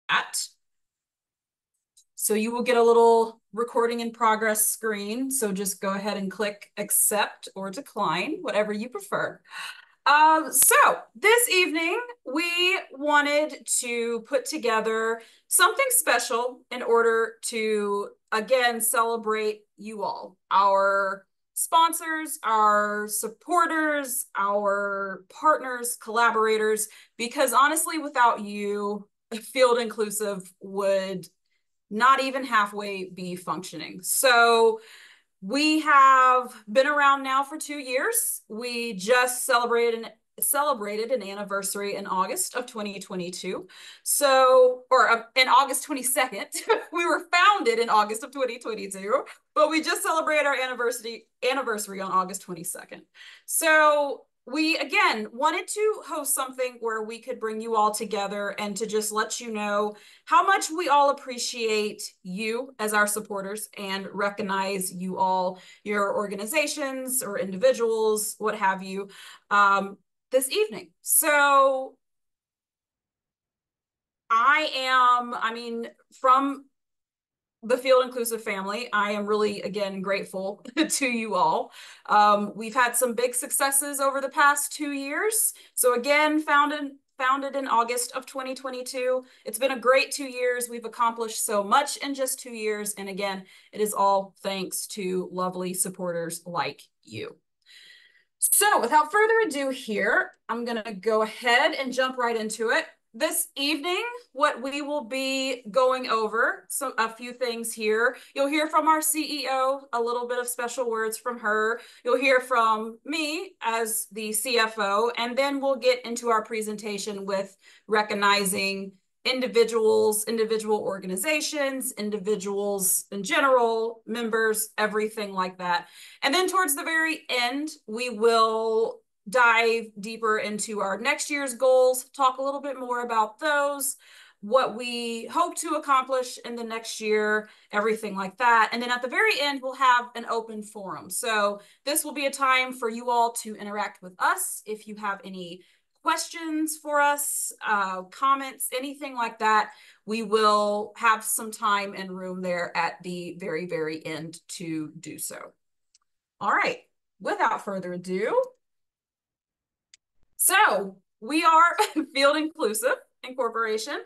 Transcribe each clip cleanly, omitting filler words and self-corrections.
at. So you will get a little recording in progress screen. So just go ahead and click accept or decline, whatever you prefer. So this evening, we wanted to put together something special in order to, again, celebrate you all, our sponsors, our supporters, our partners, collaborators, because honestly, without you, Field Inclusive would not even halfway be functioning. So we have been around now for 2 years. We just celebrated an anniversary in August of 2022. So, or in August 22nd, we were founded in August of 2022, but we just celebrated our anniversary on August 22nd. So we again wanted to host something where we could bring you all together and to just let you know how much we all appreciate you as our supporters and recognize you all, your organizations or individuals, what have you, this evening. So from the Field Inclusive family, I am really, again, grateful to you all. We've had some big successes over the past 2 years. So again, founded in August of 2022. It's been a great 2 years. We've accomplished so much in just 2 years. And again, it is all thanks to lovely supporters like you. So without further ado here, I'm going to go ahead and jump right into it. This evening, what we will be going over, so a few things here. You'll hear from our CEO, a little bit of special words from her. You'll hear from me as the CFO, and then we'll get into our presentation with recognizing individuals, individual organizations, individuals in general, members, everything like that. And then towards the very end, we will dive deeper into our next year's goals, talk a little bit more about those, what we hope to accomplish in the next year, everything like that. And then at the very end, we'll have an open forum. So this will be a time for you all to interact with us. If you have any questions for us, comments, anything like that, we will have some time and room there at the very, very end to do so. All right, without further ado, so we are Field Inclusive Incorporation.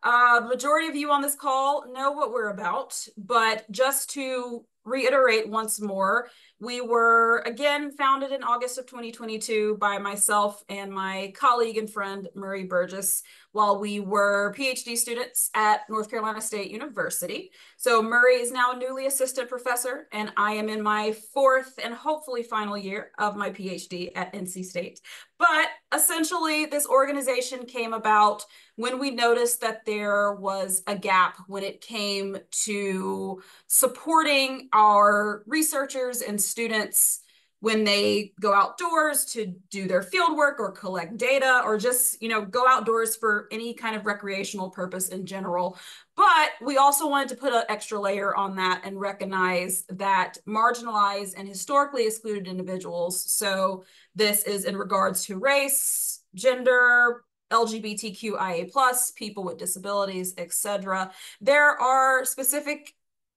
Majority of you on this call know what we're about, but just to reiterate once more, we were again founded in August of 2022 by myself and my colleague and friend, Murry Burgess, while we were PhD students at North Carolina State University. So Murry is now a newly assistant professor, and I am in my fourth and hopefully final year of my PhD at NC State. But essentially, this organization came about when we noticed that there was a gap when it came to supporting our researchers and students when they go outdoors to do their field work or collect data or just, go outdoors for any kind of recreational purpose in general. But we also wanted to put an extra layer on that and recognize that marginalized and historically excluded individuals, so this is in regards to race, gender, LGBTQIA+, people with disabilities, etc. There are specific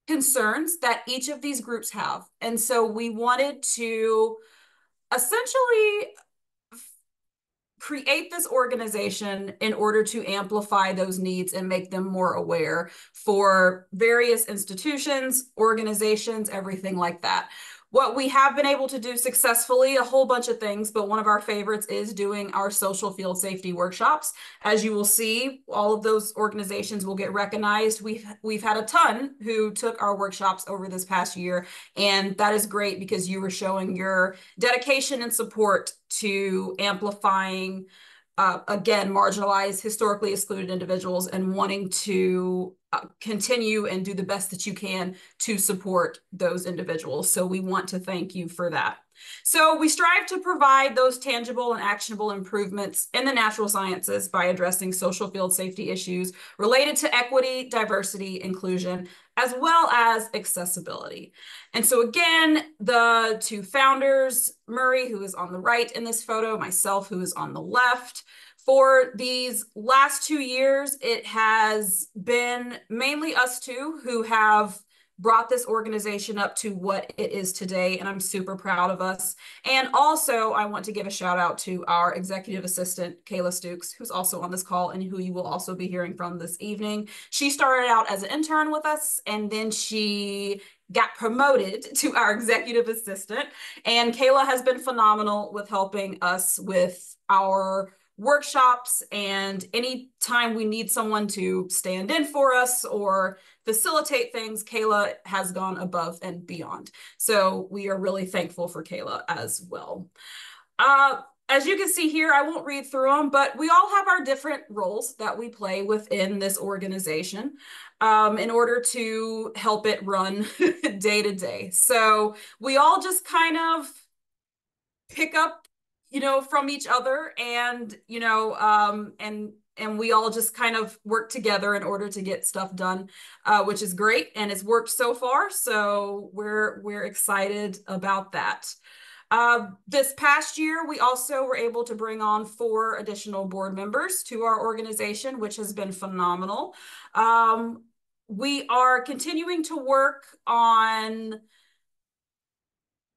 concerns that each of these groups have. And so we wanted to essentially create this organization in order to amplify those needs and make them more aware for various institutions, organizations, everything like that. What we have been able to do successfully, a whole bunch of things, but one of our favorites is doing our social field safety workshops. As you will see, all of those organizations will get recognized. We've had a ton who took our workshops over this past year, and that is great because you were showing your dedication and support to amplifying, again, marginalized, historically excluded individuals and wanting to continue and do the best that you can to support those individuals. So we want to thank you for that. So we strive to provide those tangible and actionable improvements in the natural sciences by addressing social field safety issues related to equity, diversity, inclusion, as well as accessibility. And so again, the two founders, Murry, who is on the right in this photo, myself, who is on the left, For these last 2 years, it has been mainly us two who have brought this organization up to what it is today, and I'm super proud of us. And also, I want to give a shout out to our executive assistant, Kayla Stukes, who's also on this call and who you will also be hearing from this evening. She started out as an intern with us, and then she got promoted to our executive assistant. And Kayla has been phenomenal with helping us with our workshops, and anytime we need someone to stand in for us or facilitate things, Kayla has gone above and beyond. So we are really thankful for Kayla as well. As you can see here, I won't read through them, but we all have our different roles that we play within this organization in order to help it run day to day. So we all just kind of pick up, from each other, and and we all just kind of work together in order to get stuff done, which is great, and it's worked so far. So we're excited about that. This past year, we also were able to bring on 4 additional board members to our organization, which has been phenomenal. We are continuing to work on,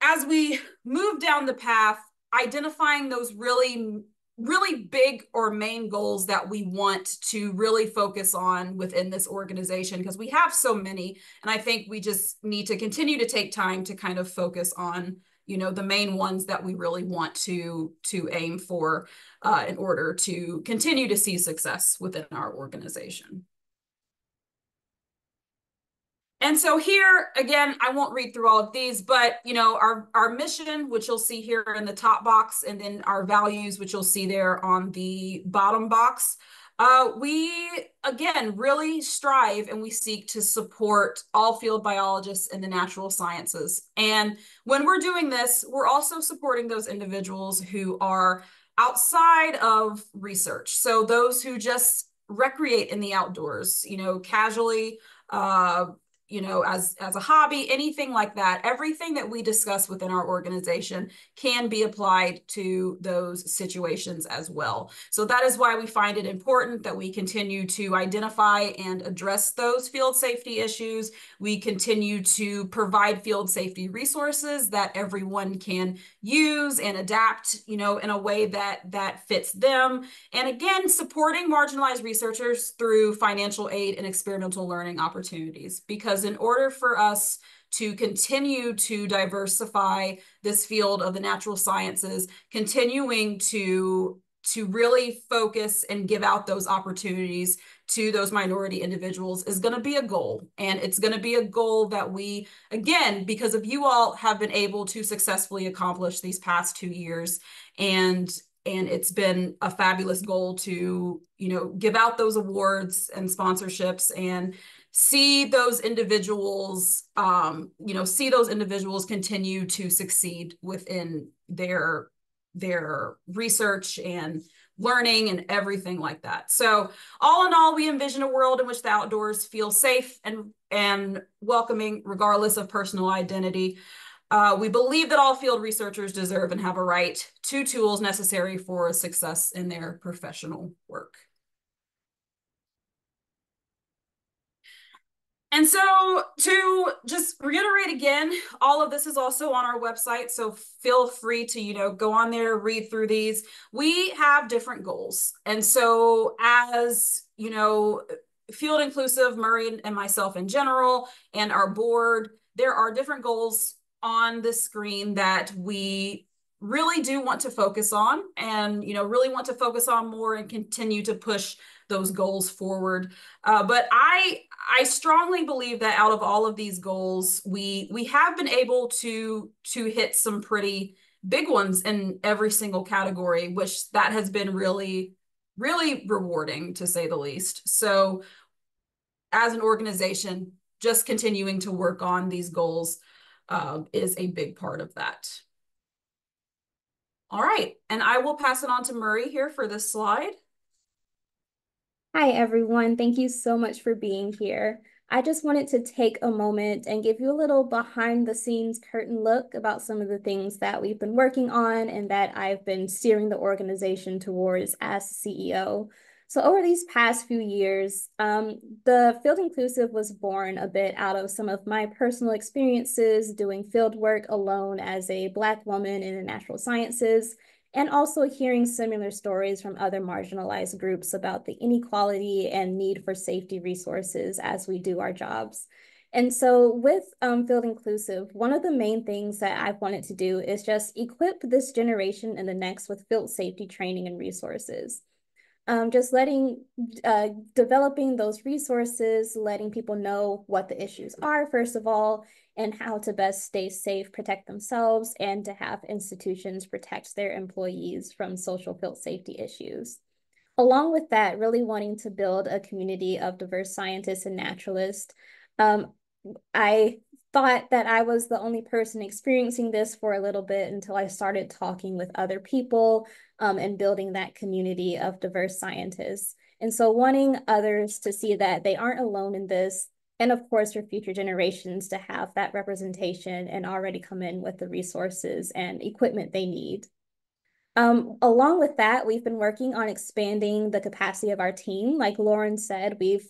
as we move down the path, identifying those really, really big or main goals that we want to really focus on within this organization, because we have so many. And I think we just need to continue to take time to kind of focus on, the main ones that we really want to aim for in order to continue to see success within our organization. And so here, again, I won't read through all of these, but, our mission, which you'll see here in the top box, and then our values, which you'll see there on the bottom box. We, again, really strive and we seek to support all field biologists in the natural sciences. And when we're doing this, we're also supporting those individuals who are outside of research. So those who just recreate in the outdoors, casually, as a hobby, anything like that. Everything that we discuss within our organization can be applied to those situations as well. So that is why we find it important that we continue to identify and address those field safety issues. We continue to provide field safety resources that everyone can use and adapt, in a way that fits them. And again, supporting marginalized researchers through financial aid and experimental learning opportunities, because in order for us to continue to diversify this field of the natural sciences, continuing to really focus and give out those opportunities to those minority individuals is going to be a goal. And it's going to be a goal that we, again, because of you all, have been able to successfully accomplish these past 2 years. And it's been a fabulous goal to, give out those awards and sponsorships and see those individuals, continue to succeed within their research and learning and everything like that. So all in all, we envision a world in which the outdoors feel safe and welcoming, regardless of personal identity. We believe that all field researchers deserve and have a right to tools necessary for success in their professional work. And so, to just reiterate again, all of this is also on our website, so feel free to, go on there, read through these. We have different goals. And so, as, Field Inclusive, Murry and myself in general, and our board, there are different goals on the screen that we really do want to focus on, and, really want to focus on more and continue to push those goals forward. But I strongly believe that out of all of these goals, we have been able to hit some pretty big ones in every single category, which that has been really, really rewarding, to say the least. So as an organization, just continuing to work on these goals is a big part of that. All right, and I will pass it on to Murry here for this slide. Hi, everyone. Thank you so much for being here. I just wanted to take a moment and give you a little behind the scenes curtain look about some of the things that we've been working on and that I've been steering the organization towards as CEO. So over these past few years, the Field Inclusive was born a bit out of some of my personal experiences doing field work alone as a Black woman in the natural sciences, and also hearing similar stories from other marginalized groups about the inequality and need for safety resources as we do our jobs. And so with Field Inclusive, one of the main things that I've wanted to do is just equip this generation and the next with field safety training and resources. Just developing those resources, letting people know what the issues are, first of all, and how to best stay safe, protect themselves, and to have institutions protect their employees from social field safety issues. Along with that, really wanting to build a community of diverse scientists and naturalists. Um, I thought that I was the only person experiencing this for a little bit until I started talking with other people and building that community of diverse scientists. And so wanting others to see that they aren't alone in this, and of course for future generations to have that representation and already come in with the resources and equipment they need. Along with that, we've been working on expanding the capacity of our team. Like Lauren said, we've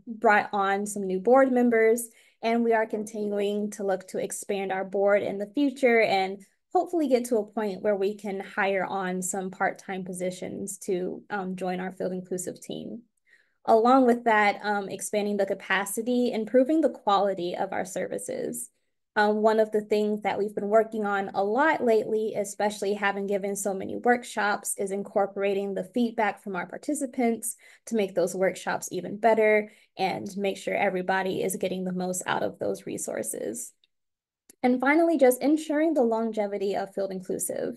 brought on some new board members, and we are continuing to look to expand our board in the future and hopefully get to a point where we can hire on some part-time positions to join our Field Inclusive team. Along with that, expanding the capacity, improving the quality of our services. One of the things that we've been working on a lot lately, especially having given so many workshops, is incorporating the feedback from our participants to make those workshops even better and make sure everybody is getting the most out of those resources. And finally, just ensuring the longevity of Field Inclusive.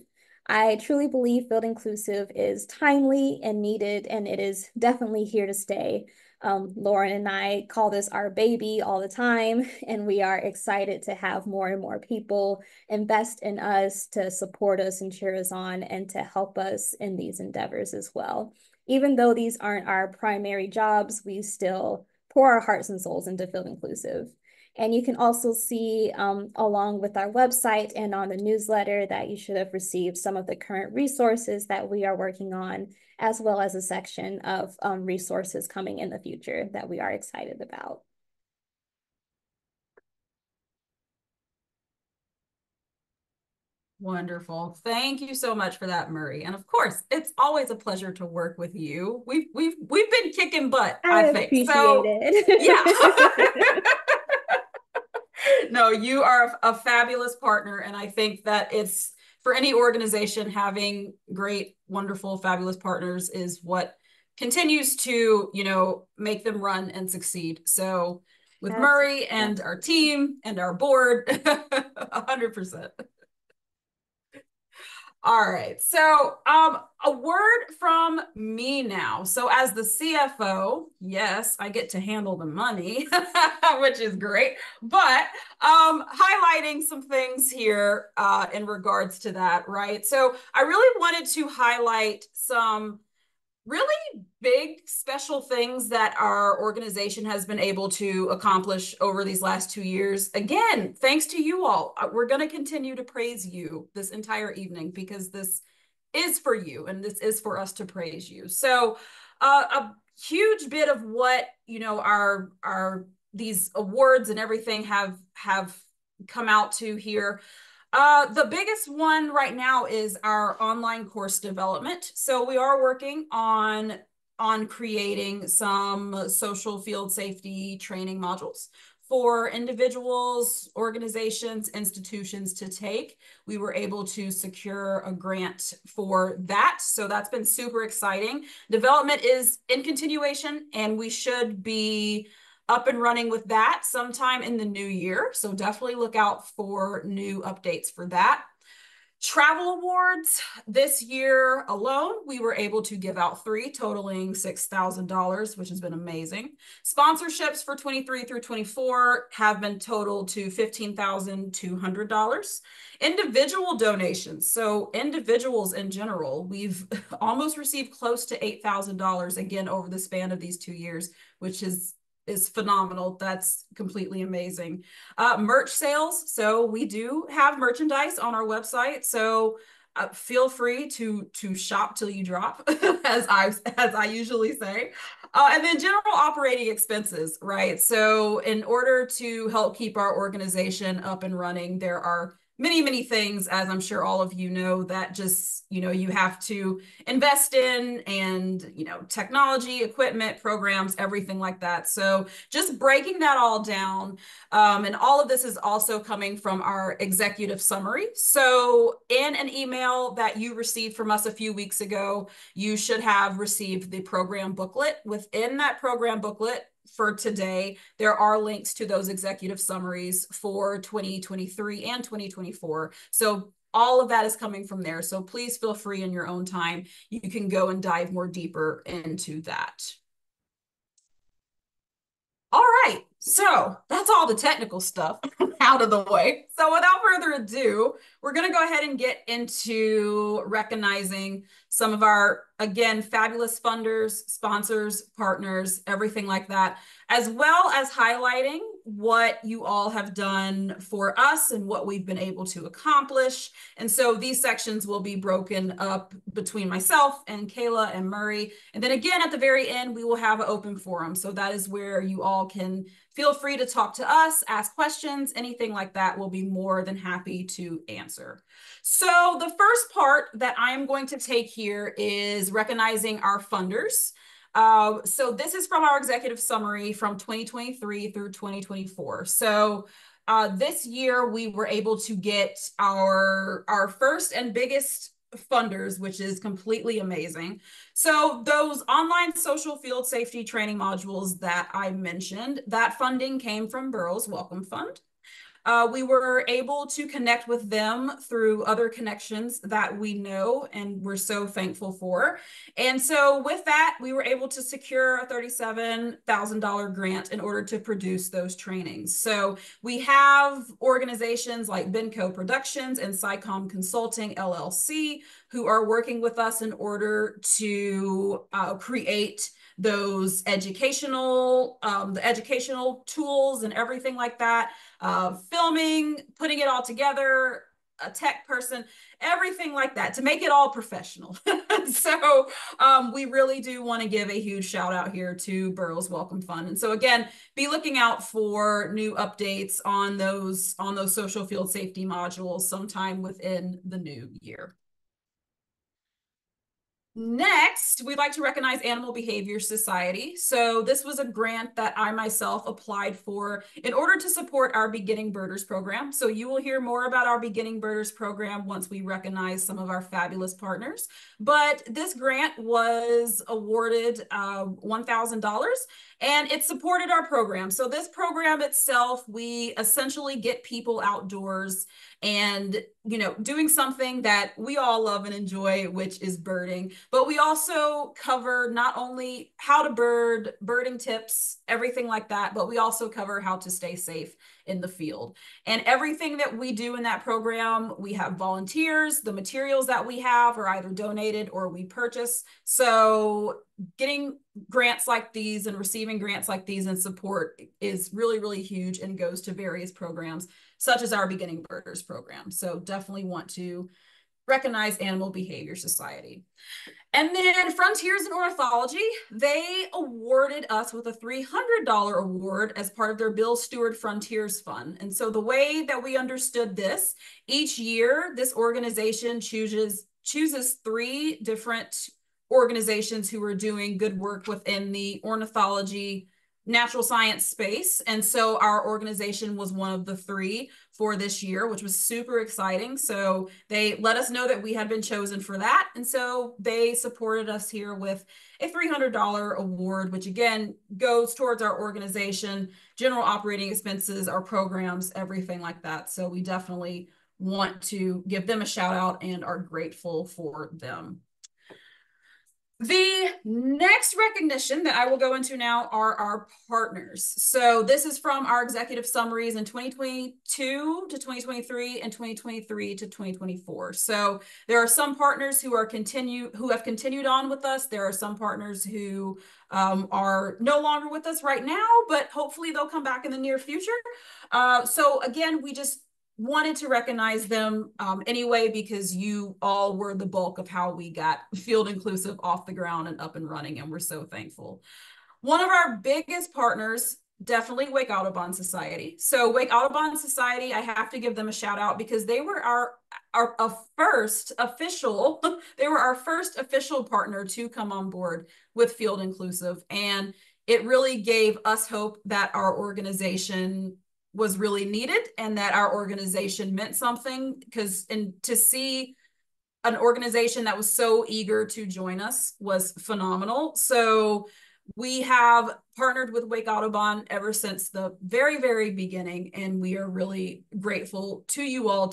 I truly believe Field Inclusive is timely and needed, and it is definitely here to stay. Lauren and I call this our baby all the time, and we are excited to have more and more people invest in us to support us and cheer us on and to help us in these endeavors as well. Even though these aren't our primary jobs, we still pour our hearts and souls into Field Inclusive. And you can also see along with our website and on the newsletter that you should have received some of the current resources that we are working on, as well as a section of resources coming in the future that we are excited about. Wonderful. Thank you so much for that, Murry. And of course, it's always a pleasure to work with you. We've been kicking butt, I I think. appreciate So yeah. it. No, you are a fabulous partner. And I think that it's for any organization, having great, wonderful, fabulous partners is what continues to, make them run and succeed. So with Murry and our Absolutely. team and our board, 100%. All right. So, a word from me now. So, as the CFO, yes, I get to handle the money, which is great. But highlighting some things here in regards to that, right? So, I really wanted to highlight some really big special things that our organization has been able to accomplish over these last 2 years. Again, thanks to you all. We're going to continue to praise you this entire evening because this is for you and this is for us to praise you. So, a huge bit of what our these awards and everything have come out to here. The biggest one right now is our online course development. So we are working on creating some social field safety training modules for individuals, organizations, institutions to take. We were able to secure a grant for that. So that's been super exciting. Development is in continuation, and we should be up and running with that sometime in the new year. So definitely look out for new updates for that. Travel awards this year alone, we were able to give out 3, totaling $6,000, which has been amazing. Sponsorships for 23 through 24 have been totaled to $15,200. Individual donations, so individuals in general, we've almost received close to $8,000 again over the span of these 2 years, which is is phenomenal. That's completely amazing. Merch sales. So we do have merchandise on our website. So feel free to shop till you drop, as I usually say. And then general operating expenses, right? So in order to help keep our organization up and running, there are many things, as I'm sure all of you know, that just, you have to invest in, and, technology, equipment, programs, everything like that. So just breaking that all down. And all of this is also coming from our executive summary. So in an email that you received from us a few weeks ago, you should have received the program booklet. Within that program booklet, for today, there are links to those executive summaries for 2023 and 2024. So all of that is coming from there. So please feel free in your own time. You can go and dive more deeper into that. All right, so that's all the technical stuff out of the way. So without further ado, we're going to go ahead and get into recognizing some of our, again, fabulous funders, sponsors, partners, everything like that, as well as highlighting what you all have done for us and what we've been able to accomplish. And so these sections will be broken up between myself and Kayla and Murray. And then again, at the very end, we will have an open forum. So that is where you all can feel free to talk to us, ask questions, anything like that. We'll be more than happy to answer. So the first part that I'm going to take here is recognizing our funders. So this is from our executive summary from 2023 through 2024. So this year we were able to get our first and biggest funders, which is completely amazing. So those online social field safety training modules that I mentioned, that funding came from Burrow's Welcome Fund. We were able to connect with them through other connections that we know and we're so thankful for. And so with that, we were able to secure a $37,000 grant in order to produce those trainings. So we have organizations like Benco Productions and SciComm Consulting LLC who are working with us in order to create those the educational tools and everything like that, filming, putting it all together, a tech person, everything like that to make it all professional. So we really do want to give a huge shout out here to Burrow's Welcome Fund. And so again, be looking out for new updates on those social field safety modules sometime within the new year. Next, we'd like to recognize Animal Behavior Society. So this was a grant that I myself applied for in order to support our Beginning Birders program. So you will hear more about our Beginning Birders program once we recognize some of our fabulous partners. But this grant was awarded $1,000 and it supported our program. So this program itself, we essentially get people outdoors and doing something that we all love and enjoy, which is birding. But we also cover not only how to bird, birding tips, everything like that, but we also cover how to stay safe in the field. And everything that we do in that program, we have volunteers. The materials that we have are either donated or we purchase. So getting grants like these and receiving grants like these and support is really huge and goes to various programs such as our Beginning Birders program. So definitely want to recognize Animal Behavior Society. And then Frontiers in Ornithology, they awarded us with a $300 award as part of their Bill Stewart Frontiers Fund. And so the way that we understood this, each year, this organization chooses 3 different organizations who are doing good work within the ornithology natural science space. And so our organization was one of the 3 for this year, which was super exciting. So they let us know that we had been chosen for that. And so they supported us here with a $300 award, which again goes towards our organization, general operating expenses, our programs, everything like that. So we definitely want to give them a shout out and are grateful for them. The next recognition that I will go into now are our partners. So this is from our executive summaries in 2022 to 2023 and 2023 to 2024. So there are some partners who have continued on with us. There are some partners who are no longer with us right now, but hopefully they'll come back in the near future. So again, we just wanted to recognize them anyway, because you all were the bulk of how we got Field Inclusive off the ground and up and running, and we're so thankful. One of our biggest partners, definitely Wake Audubon Society. So Wake Audubon Society, I have to give them a shout out because they were our first official, they were our first official partner to come on board with Field Inclusive. And it really gave us hope that our organization was really needed and that our organization meant something, because and to see an organization that was so eager to join us was phenomenal. So we have partnered with Wake Audubon ever since the very, very beginning, and we are really grateful to you all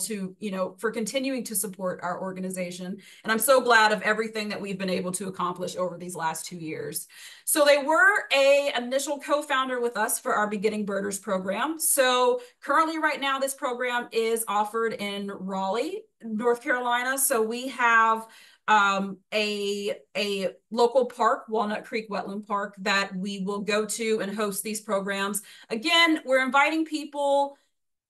for continuing to support our organization. And I'm so glad of everything that we've been able to accomplish over these last 2 years. So they were a initial co-founder with us for our Beginning Birders program. So currently right now, this program is offered in Raleigh, North Carolina. So we have a local park, Walnut Creek Wetland Park, that we will go to and host these programs. Again, we're inviting people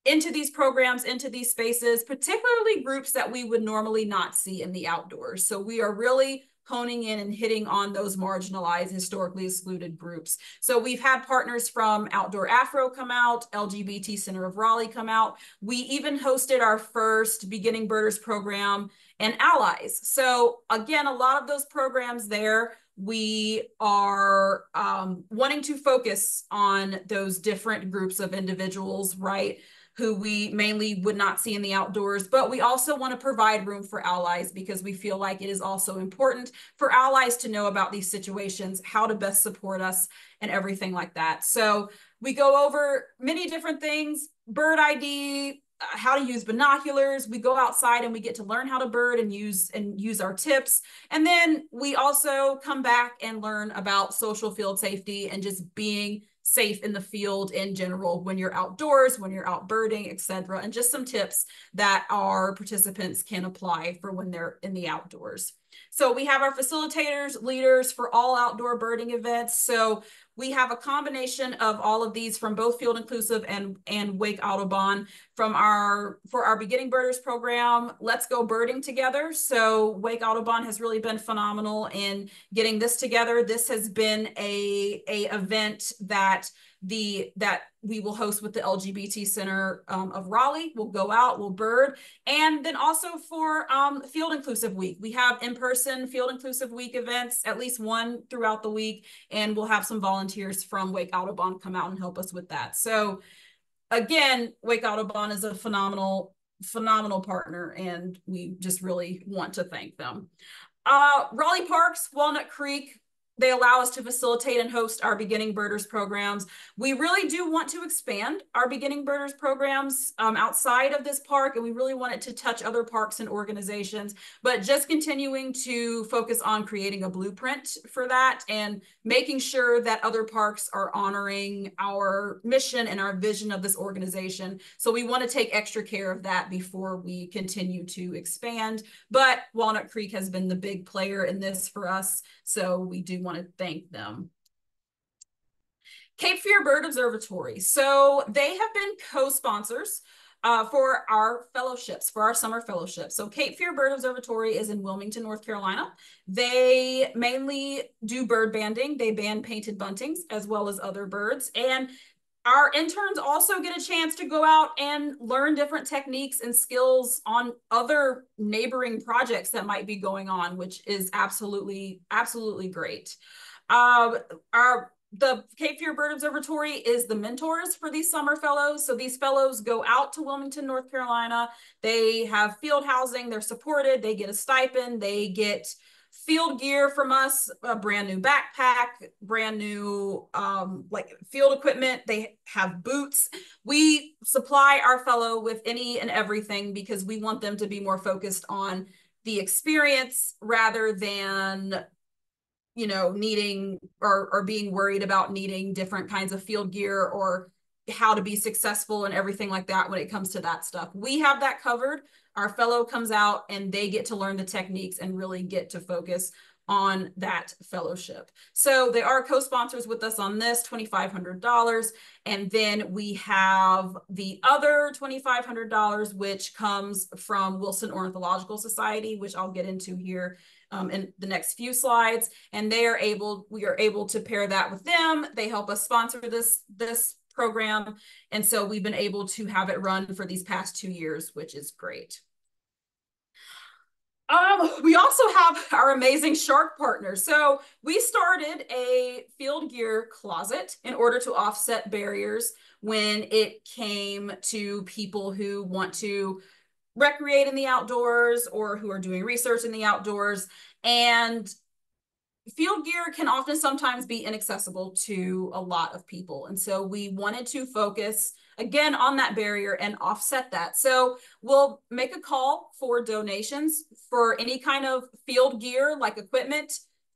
into these programs, into these spaces, particularly groups that we would normally not see in the outdoors. So we are really honing in and hitting on those marginalized, historically excluded groups. So we've had partners from Outdoor Afro come out, LGBT Center of Raleigh come out. We even hosted our first Beginning Birders program and Allies. So again, a lot of those programs there, we are wanting to focus on those different groups of individuals, right, who we mainly would not see in the outdoors, but we also want to provide room for allies, because we feel like it is also important for allies to know about these situations, how to best support us, and everything like that. So we go over many different things: bird ID, how to use binoculars. We go outside and we get to learn how to bird and use our tips. And then we also come back and learn about social field safety and just being safe in the field in general when you're outdoors, when you're out birding, etc. And just some tips that our participants can apply for when they're in the outdoors. So we have our facilitators, leaders for all outdoor birding events. So we have a combination of all of these from both Field Inclusive and Wake Audubon. For our Beginning Birders program, Let's Go Birding Together. So Wake Audubon has really been phenomenal in getting this together. This has been a event that we will host with the LGBT Center of Raleigh. We'll go out, we'll bird. And then also for Field Inclusive Week, we have in-person Field Inclusive Week events, at least one throughout the week, and we'll have some volunteers from Wake Audubon come out and help us with that. So again, Wake Audubon is a phenomenal partner, and we just really want to thank them. Raleigh Parks, Walnut Creek, they allow us to facilitate and host our Beginning Birders programs. We really do want to expand our Beginning Birders programs outside of this park, and we really want it to touch other parks and organizations, but just continuing to focus on creating a blueprint for that and making sure that other parks are honoring our mission and our vision of this organization. So we want to take extra care of that before we continue to expand. But Walnut Creek has been the big player in this for us, so we do want to thank them. Cape Fear Bird Observatory. So they have been co-sponsors for our fellowships, for our summer fellowships. So Cape Fear Bird Observatory is in Wilmington, North Carolina. They mainly do bird banding. They band painted buntings as well as other birds. And our interns also get a chance to go out and learn different techniques and skills on other neighboring projects that might be going on, which is absolutely, absolutely great. The Cape Fear Bird Observatory is the mentors for these summer fellows. So these fellows go out to Wilmington, North Carolina. They have field housing. They're supported. They get a stipend. They get field gear from us, a brand new backpack, brand new like field equipment. They have boots. We supply our fellow with any and everything because we want them to be more focused on the experience rather than needing or being worried about needing different kinds of field gear or how to be successful and everything like that when it comes to that stuff. We have that covered. Our fellow comes out and they get to learn the techniques and really get to focus on that fellowship. So they are co-sponsors with us on this, $2,500. And then we have the other $2,500, which comes from Wilson Ornithological Society, which I'll get into here in the next few slides. And we are able to pair that with them. They help us sponsor this program. And so we've been able to have it run for these past 2 years, which is great. We also have our amazing shark partners. So we started a field gear closet in order to offset barriers when it came to people who want to recreate in the outdoors or who are doing research in the outdoors. And field gear can often sometimes be inaccessible to a lot of people. And so we wanted to focus again on that barrier and offset that. So we'll make a call for donations for any kind of field gear like equipment,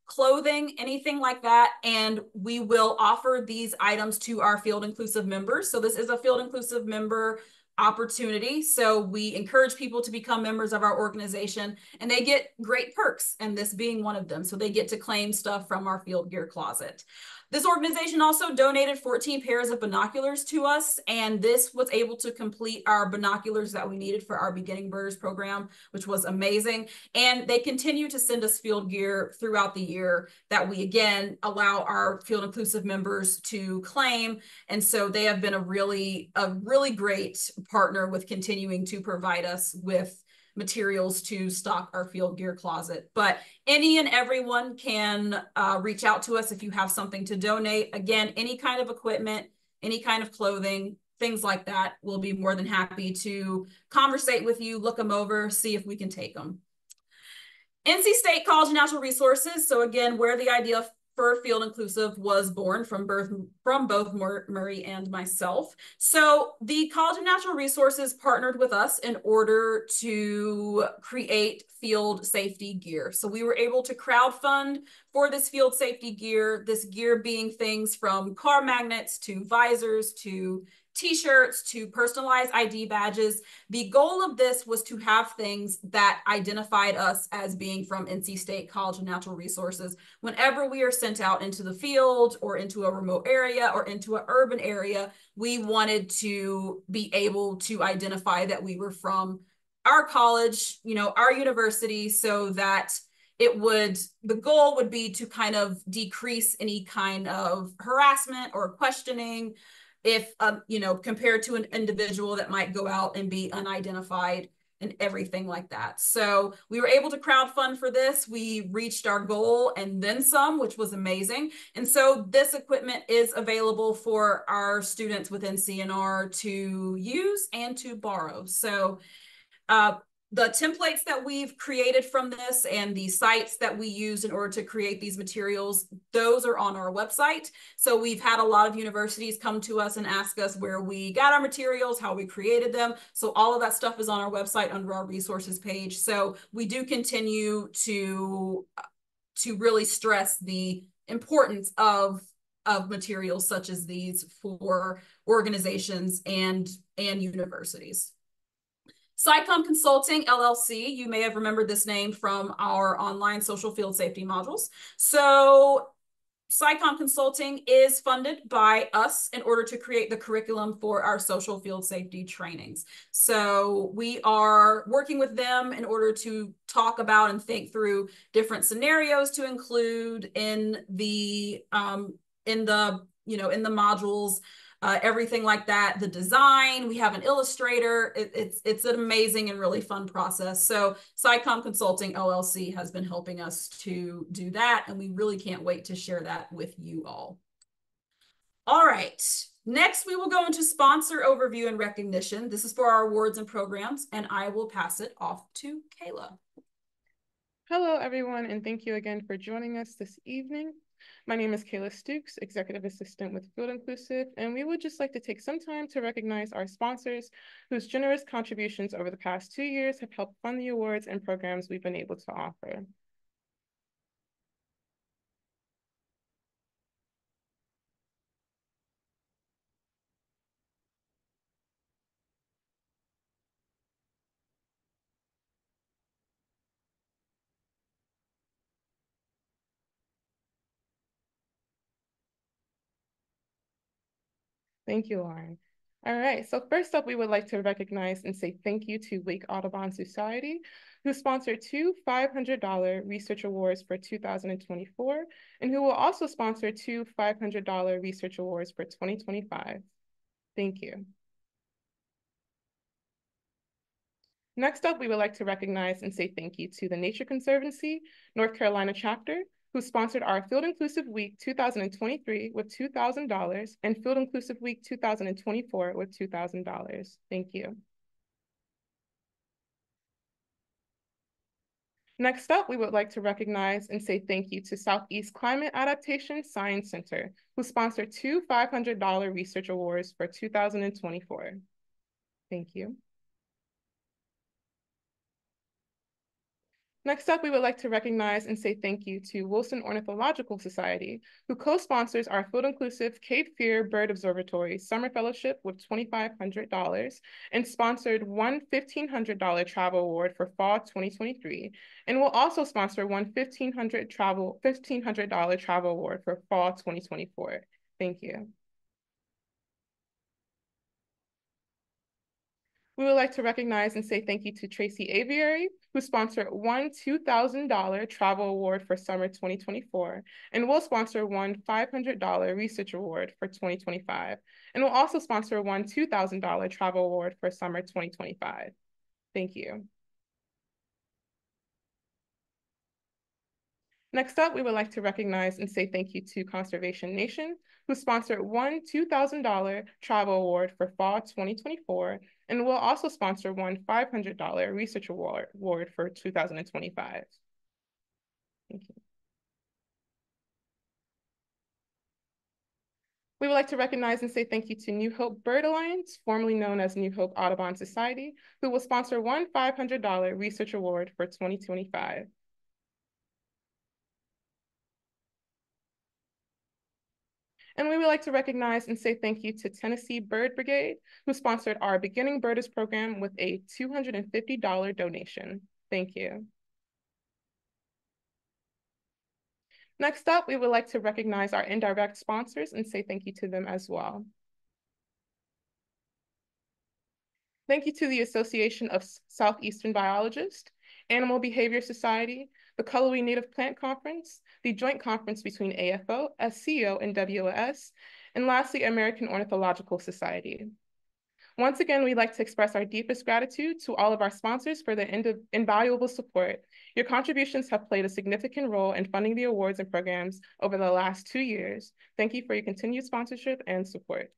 clothing, anything like that. And we will offer these items to our field inclusive members. So this is a field inclusive member opportunity. So we encourage people to become members of our organization and they get great perks, and this being one of them. So they get to claim stuff from our field gear closet. This organization also donated 14 pairs of binoculars to us, and this was able to complete our binoculars that we needed for our beginning birders program, which was amazing. And they continue to send us field gear throughout the year that we again allow our field inclusive members to claim. And so they have been a really great partner with continuing to provide us with materials to stock our field gear closet. But any and everyone can reach out to us if you have something to donate. Again, any kind of equipment, any kind of clothing, things like that. We'll be more than happy to conversate with you, look them over, see if we can take them. NC State College of Natural Resources. So again, where the idea for Field Inclusive was born from both Murry and myself. So the College of Natural Resources partnered with us in order to create field safety gear. So we were able to crowdfund for this field safety gear, this gear being things from car magnets to visors to T-shirts to personalized ID badges. The goal of this was to have things that identified us as being from NC State College of Natural Resources. Whenever we are sent out into the field or into a remote area or into an urban area, we wanted to be able to identify that we were from our college, our university, so that the goal would be to kind of decrease any kind of harassment or questioning if, compared to an individual that might go out and be unidentified and everything like that. So we were able to crowdfund for this. We reached our goal and then some, which was amazing. And so this equipment is available for our students within CNR to use and to borrow. So the templates that we've created from this and the sites that we used in order to create these materials, those are on our website. So we've had a lot of universities come to us and ask us where we got our materials, how we created them. So all of that stuff is on our website under our resources page. So we do continue to really stress the importance of materials such as these for organizations and universities. SciComm Consulting, LLC, you may have remembered this name from our online social field safety modules. So SciComm Consulting is funded by us in order to create the curriculum for our social field safety trainings. So we are working with them in order to talk about and think through different scenarios to include in the modules. Everything like that, the design, we have an illustrator. It's an amazing and really fun process. So SciComm Consulting LLC has been helping us to do that, and we really can't wait to share that with you all. All right, next we will go into sponsor overview and recognition. This is for our awards and programs, and I will pass it off to Kayla. Hello, everyone, and thank you again for joining us this evening. My name is Kayla Stukes, Executive Assistant with Field Inclusive, and we would just like to take some time to recognize our sponsors whose generous contributions over the past 2 years have helped fund the awards and programs we've been able to offer. Thank you, Lauren. All right, so first up, we would like to recognize and say thank you to Wake Audubon Society, who sponsored two $500 research awards for 2024, and who will also sponsor two $500 research awards for 2025. Thank you. Next up, we would like to recognize and say thank you to the Nature Conservancy North Carolina chapter, who sponsored our Field Inclusive Week 2023 with $2,000 and Field Inclusive Week 2024 with $2,000. Thank you. Next up, we would like to recognize and say thank you to Southeast Climate Adaptation Science Center, who sponsored two $500 research awards for 2024. Thank you. Next up, we would like to recognize and say thank you to Wilson Ornithological Society, who co-sponsors our Field Inclusive Cape Fear Bird Observatory Summer Fellowship with $2,500 and sponsored one $1,500 travel award for fall 2023, and will also sponsor one $1,500 travel award for fall 2024. Thank you. We would like to recognize and say thank you to Tracy Aviary, who sponsored one $2,000 travel award for summer 2024, and will sponsor one $500 research award for 2025, and will also sponsor one $2,000 travel award for summer 2025. Thank you. Next up, we would like to recognize and say thank you to Conservation Nation, who sponsored one $2,000 travel award for fall 2024, and will also sponsor one $500 research award for 2025. Thank you. We would like to recognize and say thank you to New Hope Bird Alliance, formerly known as New Hope Audubon Society, who will sponsor one $500 research award for 2025. And we would like to recognize and say thank you to Tennessee Bird Brigade, who sponsored our Beginning Birders program with a $250 donation. Thank you. Next up, we would like to recognize our indirect sponsors and say thank you to them as well. Thank you to the Association of Southeastern Biologists, Animal Behavior Society, the Cullowhee Native Plant Conference, the joint conference between AFO, SCO, and WOS, and lastly, American Ornithological Society. Once again, we'd like to express our deepest gratitude to all of our sponsors for their invaluable support. Your contributions have played a significant role in funding the awards and programs over the last 2 years. Thank you for your continued sponsorship and support.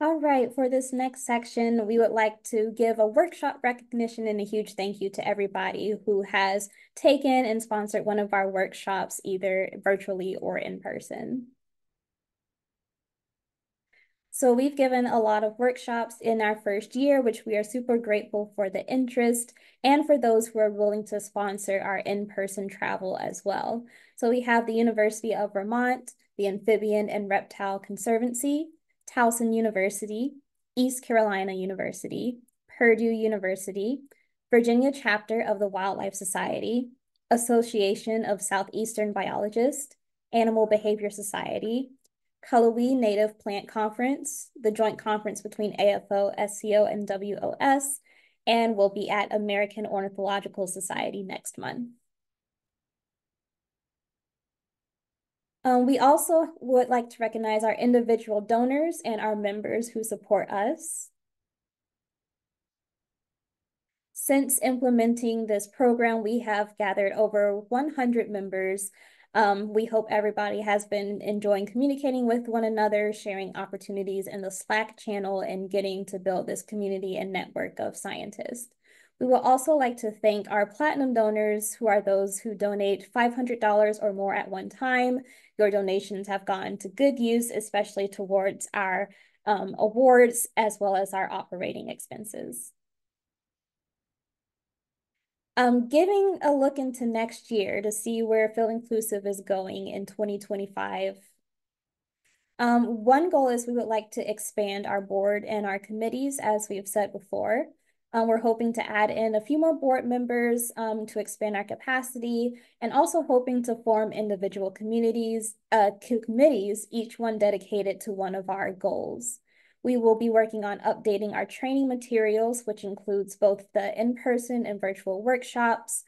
All right, for this next section, we would like to give a workshop recognition and a huge thank you to everybody who has taken and sponsored one of our workshops, either virtually or in person. So we've given a lot of workshops in our first year, which we are super grateful for the interest and for those who are willing to sponsor our in-person travel as well. So we have the University of Vermont, the Amphibian and Reptile Conservancy, Towson University, East Carolina University, Purdue University, Virginia chapter of the Wildlife Society, Association of Southeastern Biologists, Animal Behavior Society, Cullowhee Native Plant Conference, the joint conference between AFO, SCO, and WOS, and we'll be at American Ornithological Society next month. We also would like to recognize our individual donors and our members who support us. Since implementing this program, we have gathered over 100 members. We hope everybody has been enjoying communicating with one another, sharing opportunities in the Slack channel, and getting to build this community and network of scientists. We would also like to thank our platinum donors, who are those who donate $500 or more at one time. Your donations have gone to good use, especially towards our awards as well as our operating expenses. Giving a look into next year to see where Field Inclusive is going in 2025. One goal is we would like to expand our board and our committees, as we've said before. We're hoping to add in a few more board members to expand our capacity, and also hoping to form individual committees, each one dedicated to one of our goals. We will be working on updating our training materials, which includes both the in-person and virtual workshops,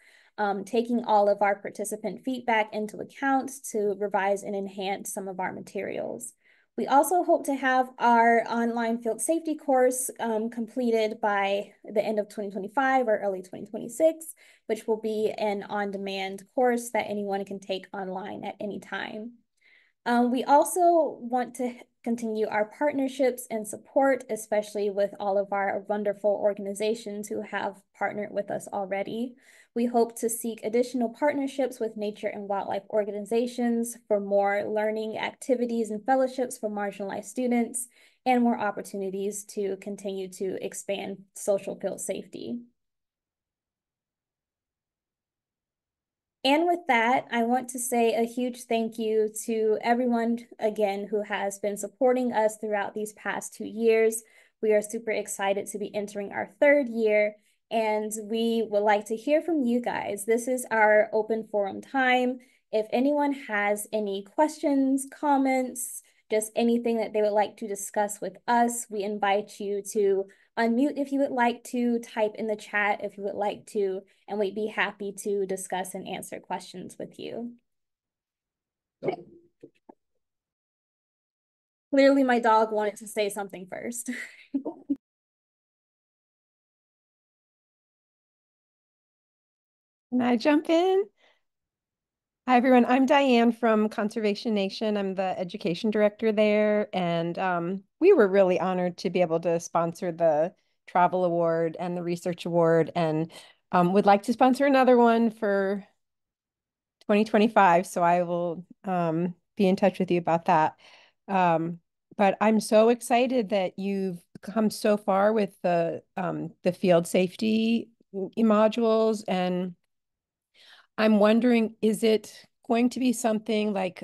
taking all of our participant feedback into account to revise and enhance some of our materials. We also hope to have our online field safety course completed by the end of 2025 or early 2026, which will be an on-demand course that anyone can take online at any time. We also want to continue our partnerships and support, especially with all of our wonderful organizations who have partnered with us already. We hope to seek additional partnerships with nature and wildlife organizations for more learning activities and fellowships for marginalized students, and more opportunities to continue to expand social field safety. And with that, I want to say a huge thank you to everyone, again, who has been supporting us throughout these past 2 years. We are super excited to be entering our 3rd year, and we would like to hear from you guys. This is our open forum time. If anyone has any questions, comments, just anything that they would like to discuss with us, we invite you to unmute if you would like to, type in the chat if you would like to, and we'd be happy to discuss and answer questions with you. Clearly, my dog wanted to say something first. Can I jump in? Hi, everyone. I'm Diane from Conservation Nation. I'm the education director there, and we were really honored to be able to sponsor the Travel Award and the Research Award, and would like to sponsor another one for 2025. So I will be in touch with you about that. But I'm so excited that you've come so far with the field safety modules, and I'm wondering, is it going to be something like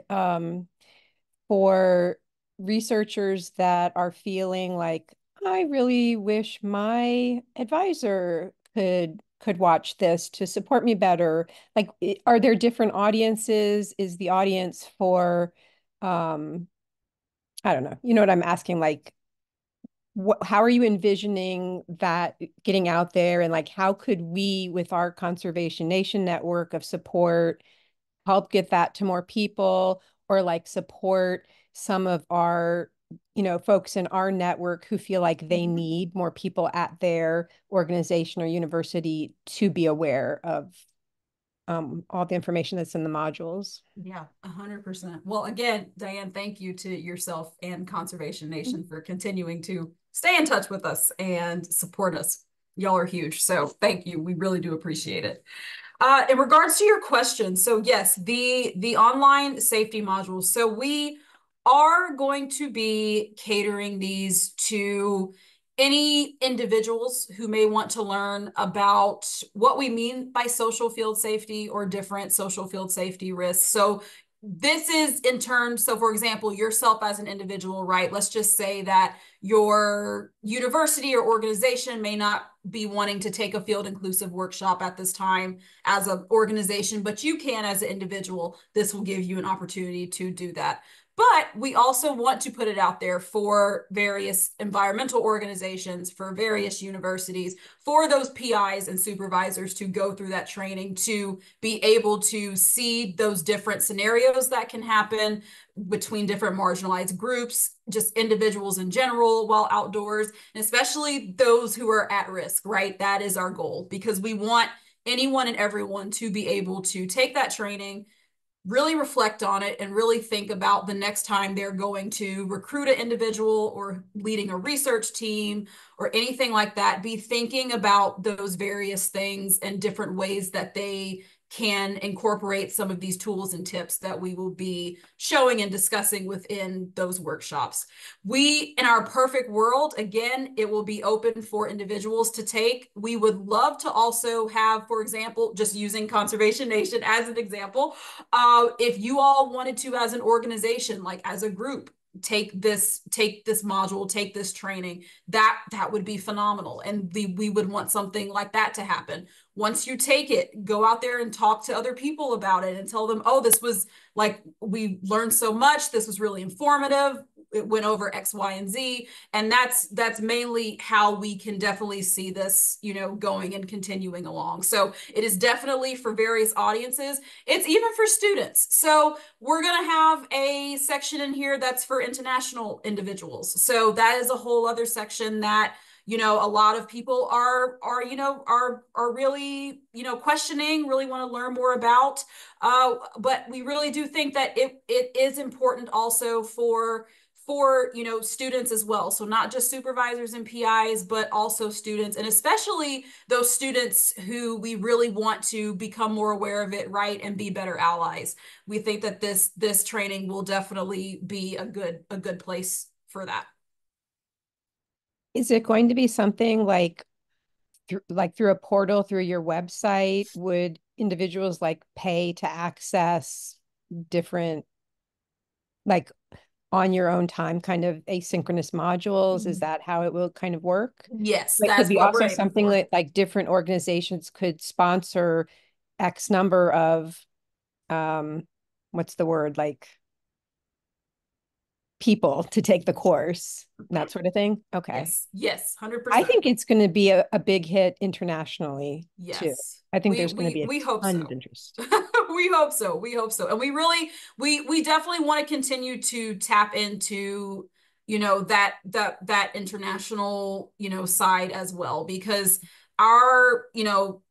for researchers that are feeling like, I really wish my advisor could watch this to support me better? Like, are there different audiences? Is the audience for, I don't know, you know what I'm asking? Like, how are you envisioning that getting out there, and like how could we with our Conservation Nation network of support help get that to more people, or like support some of our folks in our network who feel like they need more people at their organization or university to be aware of all the information that's in the modules? Yeah, 100%. Well, again, Diane, thank you to yourself and Conservation Nation for continuing to stay in touch with us and support us. Y'all are huge. So thank you. We really do appreciate it. In regards to your question, so yes, the online safety modules. So we are going to be catering these to any individuals who may want to learn about what we mean by social field safety or different social field safety risks. So this is in terms, so for example, yourself as an individual, right? Let's just say that your university or organization may not be wanting to take a field inclusive workshop at this time as an organization, but you can as an individual. This will give you an opportunity to do that. But we also want to put it out there for various environmental organizations, for various universities, for those PIs and supervisors to go through that training, to be able to see those different scenarios that can happen between different marginalized groups, just individuals in general while outdoors, and especially those who are at risk, right? That is our goal, because we want anyone and everyone to be able to take that training, really reflect on it, and really think about the next time they're going to recruit an individual or leading a research team or anything like that, be thinking about those various things and different ways that they can incorporate some of these tools and tips that we will be showing and discussing within those workshops. We, in our perfect world, again, it will be open for individuals to take. We would love to also have, for example, just using Conservation Nation as an example, if you all wanted to, as an organization, like as a group, take this module, take this training, that would be phenomenal. And we would want something like that to happen. Once you take it, go out there and talk to other people about it and tell them, oh, this was like, we learned so much, this was really informative, it went over X, Y, and Z. And that's mainly how we can definitely see this, going and continuing along. So it is definitely for various audiences. It's even for students. So we're going to have a section in here that's for international individuals. So that is a whole other section that, a lot of people are really, questioning, really want to learn more about. But we really do think that it is important also for students as well. So not just supervisors and PIs, but also students, and especially those students who we really want to become more aware of it, right, and be better allies. We think that this training will definitely be a good place for that. Is it going to be something like through a portal through your website? Would individuals like pay to access different, like on your own time, kind of asynchronous modules? Is that how it will kind of work? Yes, It could that's be what we're also aiming something for. like different organizations could sponsor X number of, what's the word, like people to take the course, that sort of thing. Okay. Yes, I 100%. think it's going to be a big hit internationally too. Yes. I think We there's going to we be a we hope ton of so. interest. We hope so. We hope so. And we really we definitely want to continue to tap into, that international, side as well, because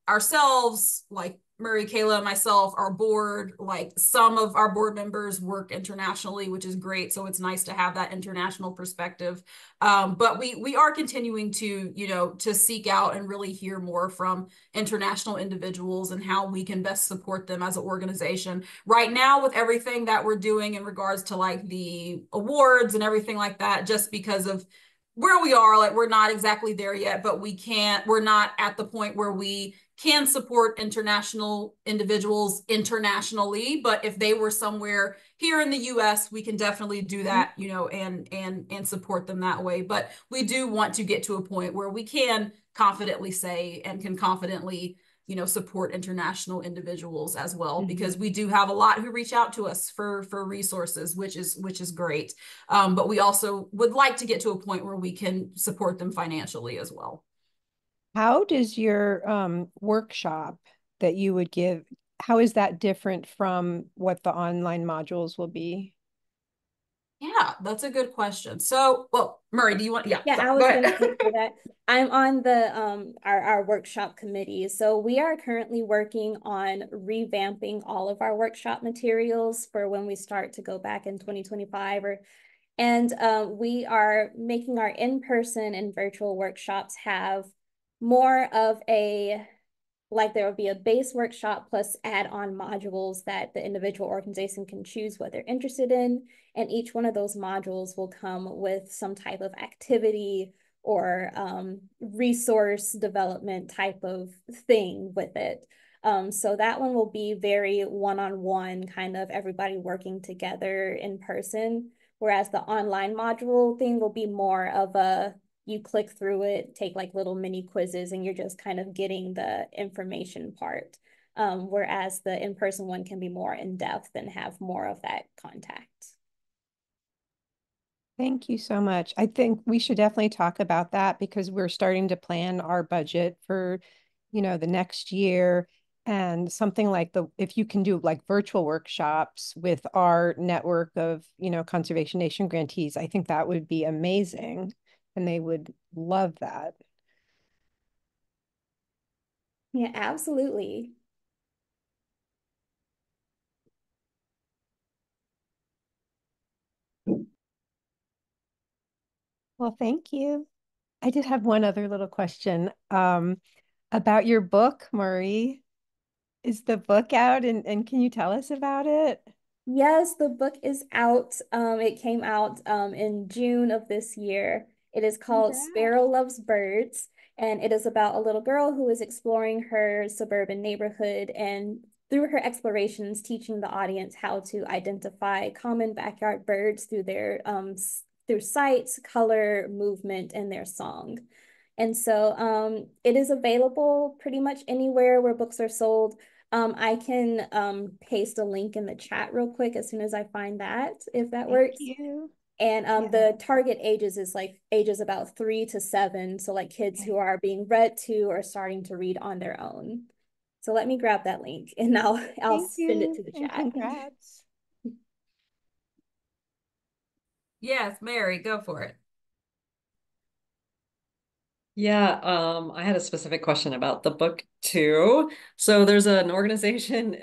ourselves, like Murry, Kayla, and myself, our board, like some of our board members work internationally, which is great. So it's nice to have that international perspective. But we are continuing to, to seek out and really hear more from international individuals and how we can best support them as an organization. Right now, with everything that we're doing in regards to like the awards and everything like that, just because of where we are, like we're not exactly there yet, but we're not at the point where we can support international individuals internationally. But if they were somewhere here in the US, we can definitely do that, and support them that way. But we do want to get to a point where we can confidently say and can confidently, support international individuals as well, because we do have a lot who reach out to us for resources, which is great. But we also would like to get to a point where we can support them financially as well. How does your workshop that you would give, how is that different from what the online modules will be? Yeah, that's a good question. So, well, Murry, do you want? Yeah, Yeah, sorry, I go was ahead. going to answer that. I'm on the our workshop committee. So we are currently working on revamping all of our workshop materials for when we start to go back in 2025, and we are making our in-person and virtual workshops have more of a, like there will be a base workshop plus add-on modules that the individual organization can choose what they're interested in. And each one of those modules will come with some type of activity or resource development type of thing with it. So that one will be very one-on-one, kind of everybody working together in person. Whereas the online module thing will be more of a, you click through it, take like little mini quizzes, and you're just kind of getting the information part. Whereas the in-person one can be more in depth and have more of that contact. Thank you so much. I think we should definitely talk about that because we're starting to plan our budget for, the next year. And something like if you can do like virtual workshops with our network of, Conservation Nation grantees, I think that would be amazing. And they would love that. Yeah, absolutely. Well, thank you. I did have one other little question about your book, Murry. Is the book out and can you tell us about it? Yes, the book is out. It came out in June of this year. It is called Congrats. Sparrow Loves Birds, and it is about a little girl who is exploring her suburban neighborhood and through her explorations, teaching the audience how to identify common backyard birds through their through sight, color, movement, and their song. And so it is available pretty much anywhere where books are sold. I can paste a link in the chat real quick as soon as I find that, if that Thank works. you. And Yeah. the target ages is like ages about 3 to 7. So like kids who are being read to or starting to read on their own. So let me grab that link and I'll Thank send it you to the and chat. congrats. Yes, Mary, go for it. Yeah, I had a specific question about the book too. So there's an organization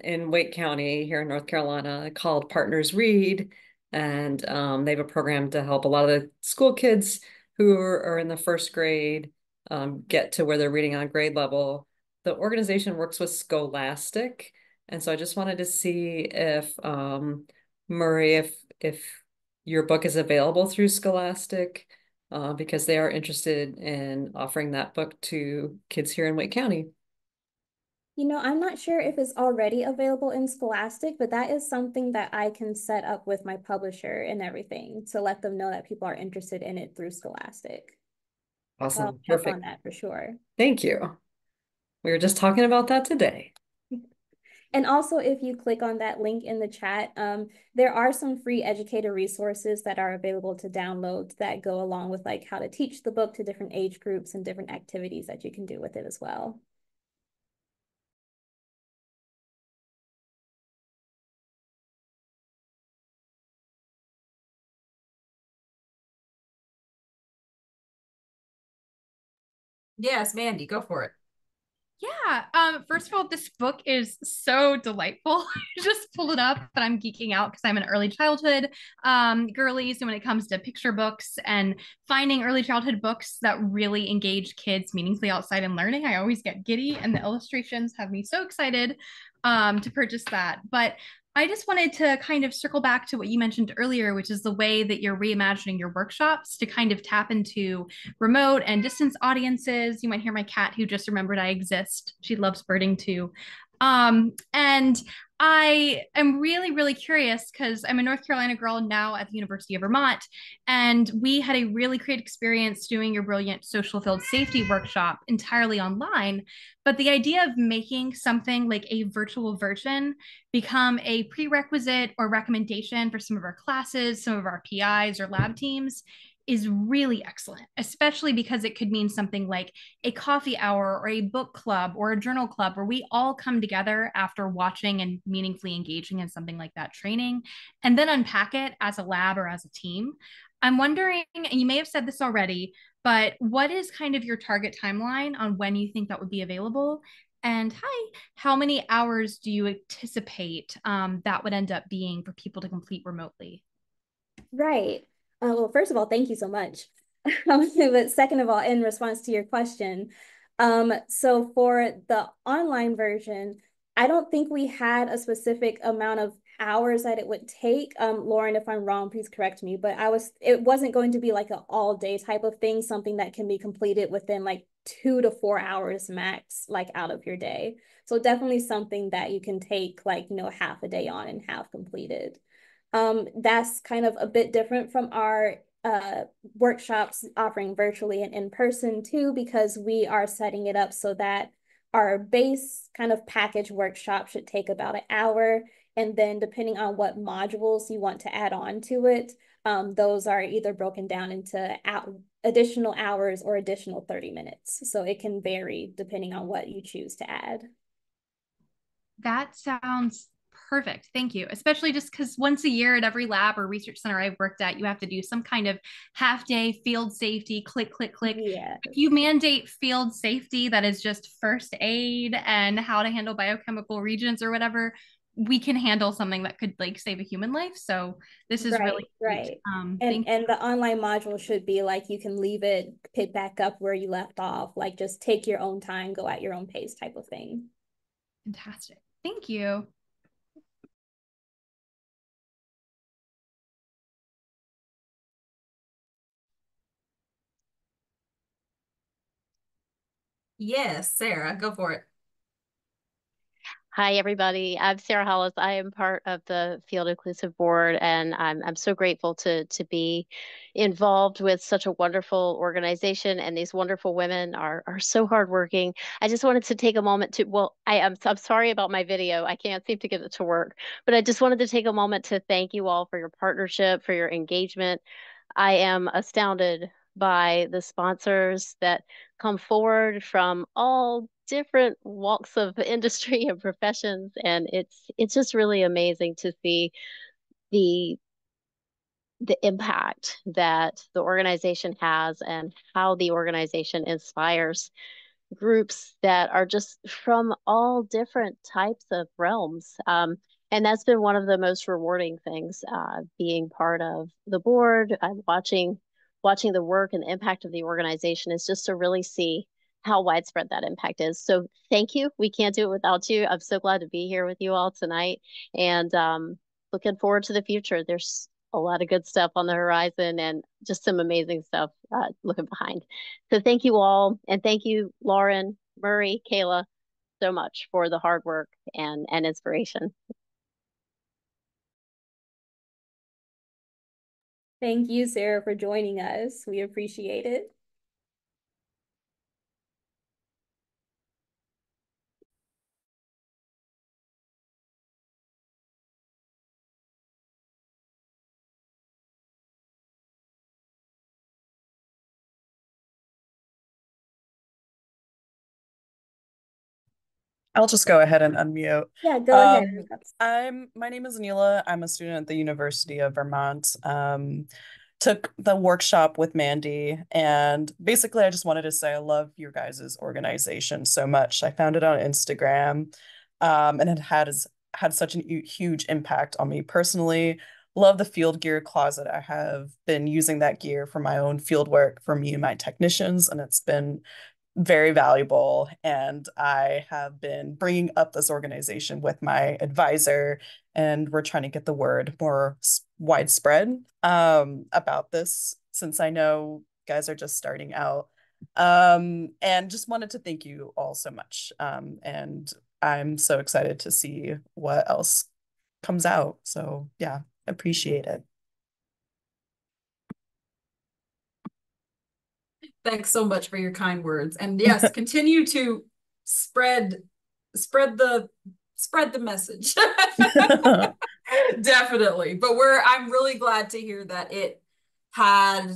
in Wake County here in North Carolina called Partners Read, and they have a program to help a lot of the school kids who are in the first grade get to where they're reading on grade level. The organization works with Scholastic, and so I just wanted to see if Murray, if your book is available through Scholastic because they are interested in offering that book to kids here in Wake County. You know, I'm not sure if it's already available in Scholastic, but that is something that I can set up with my publisher and everything to let them know that people are interested in it through Scholastic. So I'll Awesome. check on Perfect. that for sure. Thank you. We were just talking about that today. And also, if you click on that link in the chat, there are some free educator resources that are available to download that go along with like how to teach the book to different age groups and different activities that you can do with it as well. Yes, Mandy, go for it. Yeah. First of all, this book is so delightful. I just pulled it up, but I'm geeking out because I'm an early childhood girly. So when it comes to picture books and finding early childhood books that really engage kids meaningfully outside and learning, I always get giddy, and the illustrations have me so excited to purchase that. But I just wanted to kind of circle back to what you mentioned earlier, which is the way that you're reimagining your workshops to kind of tap into remote and distance audiences. You might hear my cat who just remembered I exist. She loves birding too. And I am really, really curious because I'm a North Carolina girl now at the University of Vermont. And we had a really great experience doing your brilliant social field safety workshop entirely online. But the idea of making something like a virtual version become a prerequisite or recommendation for some of our classes, some of our PIs or lab teams is really excellent, especially because it could mean something like a coffee hour or a book club or a journal club where we all come together after watching and meaningfully engaging in something like that training and then unpack it as a lab or as a team. I'm wondering, and you may have said this already, but what is kind of your target timeline on when you think that would be available? And hi, how many hours do you anticipate that would end up being for people to complete remotely? Right. Well, first of all, thank you so much. But second of all, in response to your question, so for the online version, I don't think we had a specific amount of hours that it would take. Lauren, if I'm wrong, please correct me, but it wasn't going to be like an all day type of thing, something that can be completed within like 2 to 4 hours max, like out of your day. So definitely something that you can take like, half a day on and have completed. That's kind of a bit different from our workshops offering virtually and in person too, because we are setting it up so that our base kind of package workshop should take about an hour. And then depending on what modules you want to add on to it, those are either broken down into additional hours or additional 30 minutes. So it can vary depending on what you choose to add. That sounds perfect. Thank you. Especially just because once a year at every lab or research center I've worked at, you have to do some kind of half day field safety, click, click, click. Yeah. If you mandate field safety that is just first aid and how to handle biochemical regions or whatever, we can handle something that could like save a human life. So this is really Right. great. And the online module should be like you can leave it, pick back up where you left off, like just take your own time, go at your own pace type of thing. Fantastic. Thank you. Yes, Sarah, go for it. Hi, everybody. I'm Sarah Hollis. I am part of the Field Inclusive Board, and I'm so grateful to be involved with such a wonderful organization. And these wonderful women are so hardworking. I just wanted to take a moment to, well, I'm sorry about my video. I can't seem to get it to work, but I just wanted to take a moment to thank you all for your partnership, for your engagement. I am astounded by the sponsors that come forward from all different walks of industry and professions, and it's just really amazing to see the the impact that the organization has and how the organization inspires groups that are just from all different types of realms. And that's been one of the most rewarding things, being part of the board, watching the work and the impact of the organization is just to really see how widespread that impact is. So thank you. We can't do it without you. I'm so glad to be here with you all tonight, and looking forward to the future. There's a lot of good stuff on the horizon and just some amazing stuff looking behind. So thank you all. And thank you, Lauren, Murray, Kayla, so much for the hard work and inspiration. Thank you, Sarah, for joining us. We appreciate it. I'll just go ahead and unmute. Yeah, go ahead. My name is Neela. I'm a student at the University of Vermont. Took the workshop with Mandy, and basically I just wanted to say I love your guys' organization so much. I found it on Instagram, and it had such a huge impact on me personally. Love the field gear closet. I have been using that gear for my own field work for me and my technicians, and it's been very valuable. And I have been bringing up this organization with my advisor, and we're trying to get the word more widespread about this, since I know guys are just starting out. And just wanted to thank you all so much. And I'm so excited to see what else comes out. So yeah, appreciate it. Thanks so much for your kind words. And yes, continue to spread the message. Definitely. But I'm really glad to hear that it had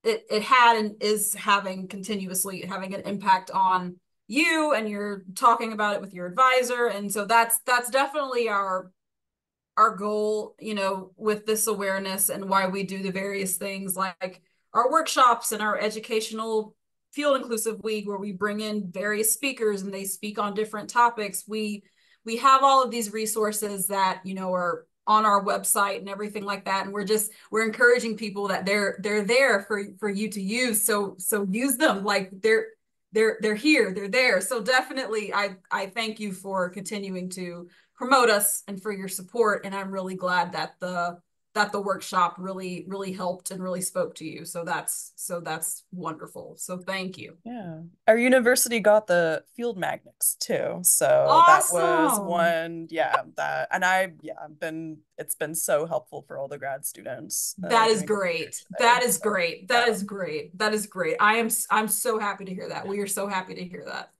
and is continuously having an impact on you, and you're talking about it with your advisor. And so that's definitely our goal, with this awareness, and why we do the various things like our workshops and our educational Field Inclusive Week, where we bring in various speakers and they speak on different topics. We have all of these resources that, are on our website and everything like that. And we're encouraging people that they're there for you to use. So use them. Like they're here, they're there. So definitely I thank you for continuing to promote us and for your support. And I'm really glad that the workshop really helped and really spoke to you. So that's wonderful. So thank you. Yeah. Our university got the field magnets too. So awesome. That was one, it's been so helpful for all the grad students. That is great. That is great. That is great. That is great. I'm so happy to hear that. We are so happy to hear that.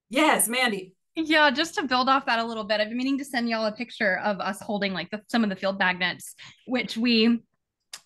Yes, Mandy. Yeah, just to build off that a little bit, I've been meaning to send y'all a picture of us holding like some of the field magnets, which we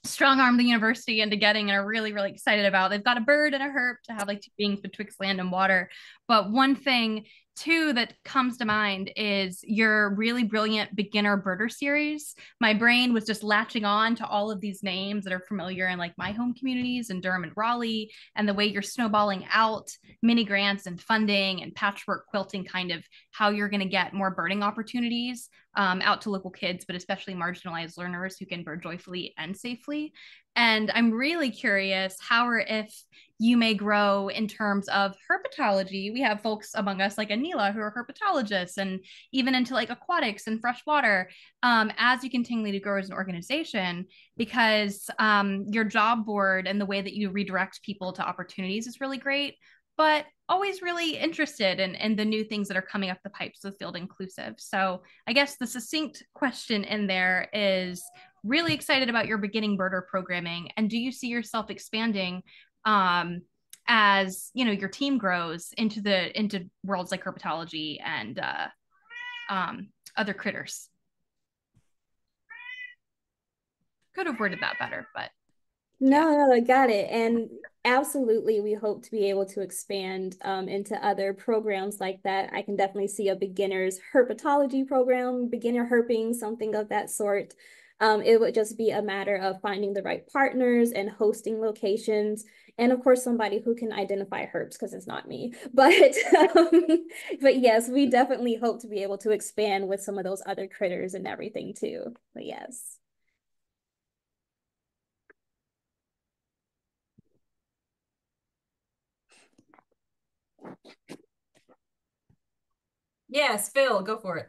strong arm the university into getting and are really, really excited about. They've got a bird and a herp to have like two beings betwixt land and water. But one thing too that comes to mind is your really brilliant beginner birder series. My brain was just latching on to all of these names that are familiar in like my home communities in Durham and Raleigh, and the way you're snowballing out mini grants and funding and patchwork quilting, kind of how you're going to get more birding opportunities out to local kids, but especially marginalized learners who can bird joyfully and safely. And I'm really curious how or if you may grow in terms of herpetology. We have folks among us like Anila who are herpetologists, and even into like aquatics and freshwater, as you continue to grow as an organization, because your job board and the way that you redirect people to opportunities is really great. but always really interested in the new things that are coming up the pipes with Field Inclusive. So I guess the succinct question in there is really excited about your beginning birder programming. And do you see yourself expanding as your team grows into worlds like herpetology and other critters? Could have worded that better, but no, I got it. And absolutely, we hope to be able to expand into other programs like that. I can definitely see a beginner's herpetology program, beginner herping, something of that sort. It would just be a matter of finding the right partners and hosting locations. And of course, somebody who can identify herps, because it's not me. But yes, we definitely hope to be able to expand with some of those other critters and everything too. But yes. Yes, Phil, go for it.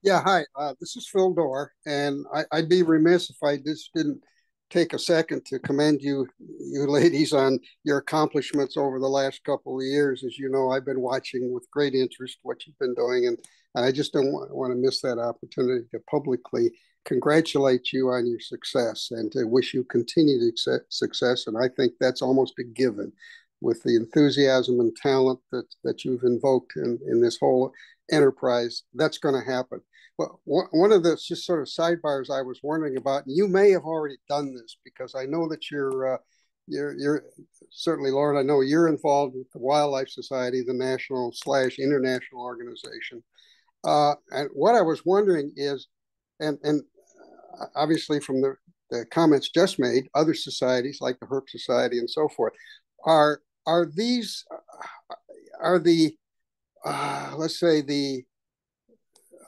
Yeah, hi. This is Phil Dorr, and I'd be remiss if I just didn't take a second to commend you ladies, on your accomplishments over the last couple of years. As you know, I've been watching with great interest what you've been doing, and I just don't want to miss that opportunity to publicly congratulate you on your success and to wish you continued success. And I think that's almost a given with the enthusiasm and talent that you've invoked in this whole enterprise. That's going to happen. Well, one of the just sort of sidebars I was wondering about, and you may have already done this because I know that you're certainly, Lauren, I know you're involved with the Wildlife Society, the national/international organization. And what I was wondering is, and obviously from the comments just made, other societies like the Herp Society and so forth, are these are the let's say the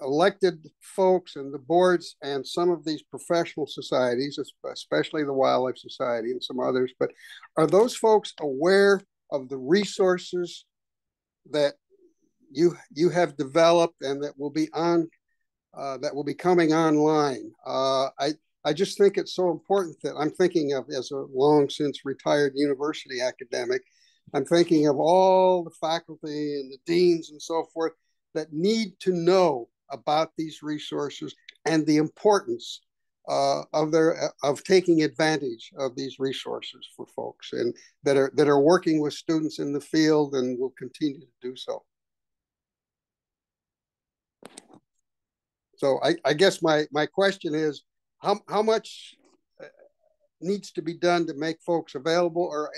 elected folks and the boards and some of these professional societies, especially the Wildlife Society and some others, but are those folks aware of the resources that you have developed and that will be coming online? I just think it's so important that I'm thinking of, as a long since retired university academic, I'm thinking of all the faculty and the deans and so forth that need to know about these resources and the importance of taking advantage of these resources for folks, and that are working with students in the field and will continue to do so. So I guess my question is, how much needs to be done to make folks available or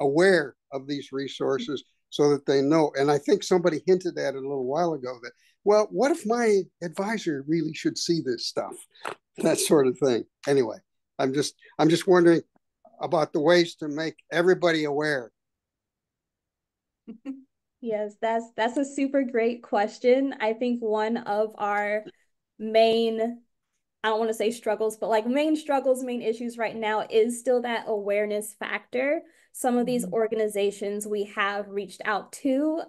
aware of these resources so that they know? And I think somebody hinted at it a little while ago that, well, what if my advisor really should see this stuff? That sort of thing. Anyway, I'm just wondering about the ways to make everybody aware. Yes, that's a super great question. I think one of our main, I don't want to say struggles, but like main struggles, main issues right now is still that awareness factor. Some of these organizations we have reached out to,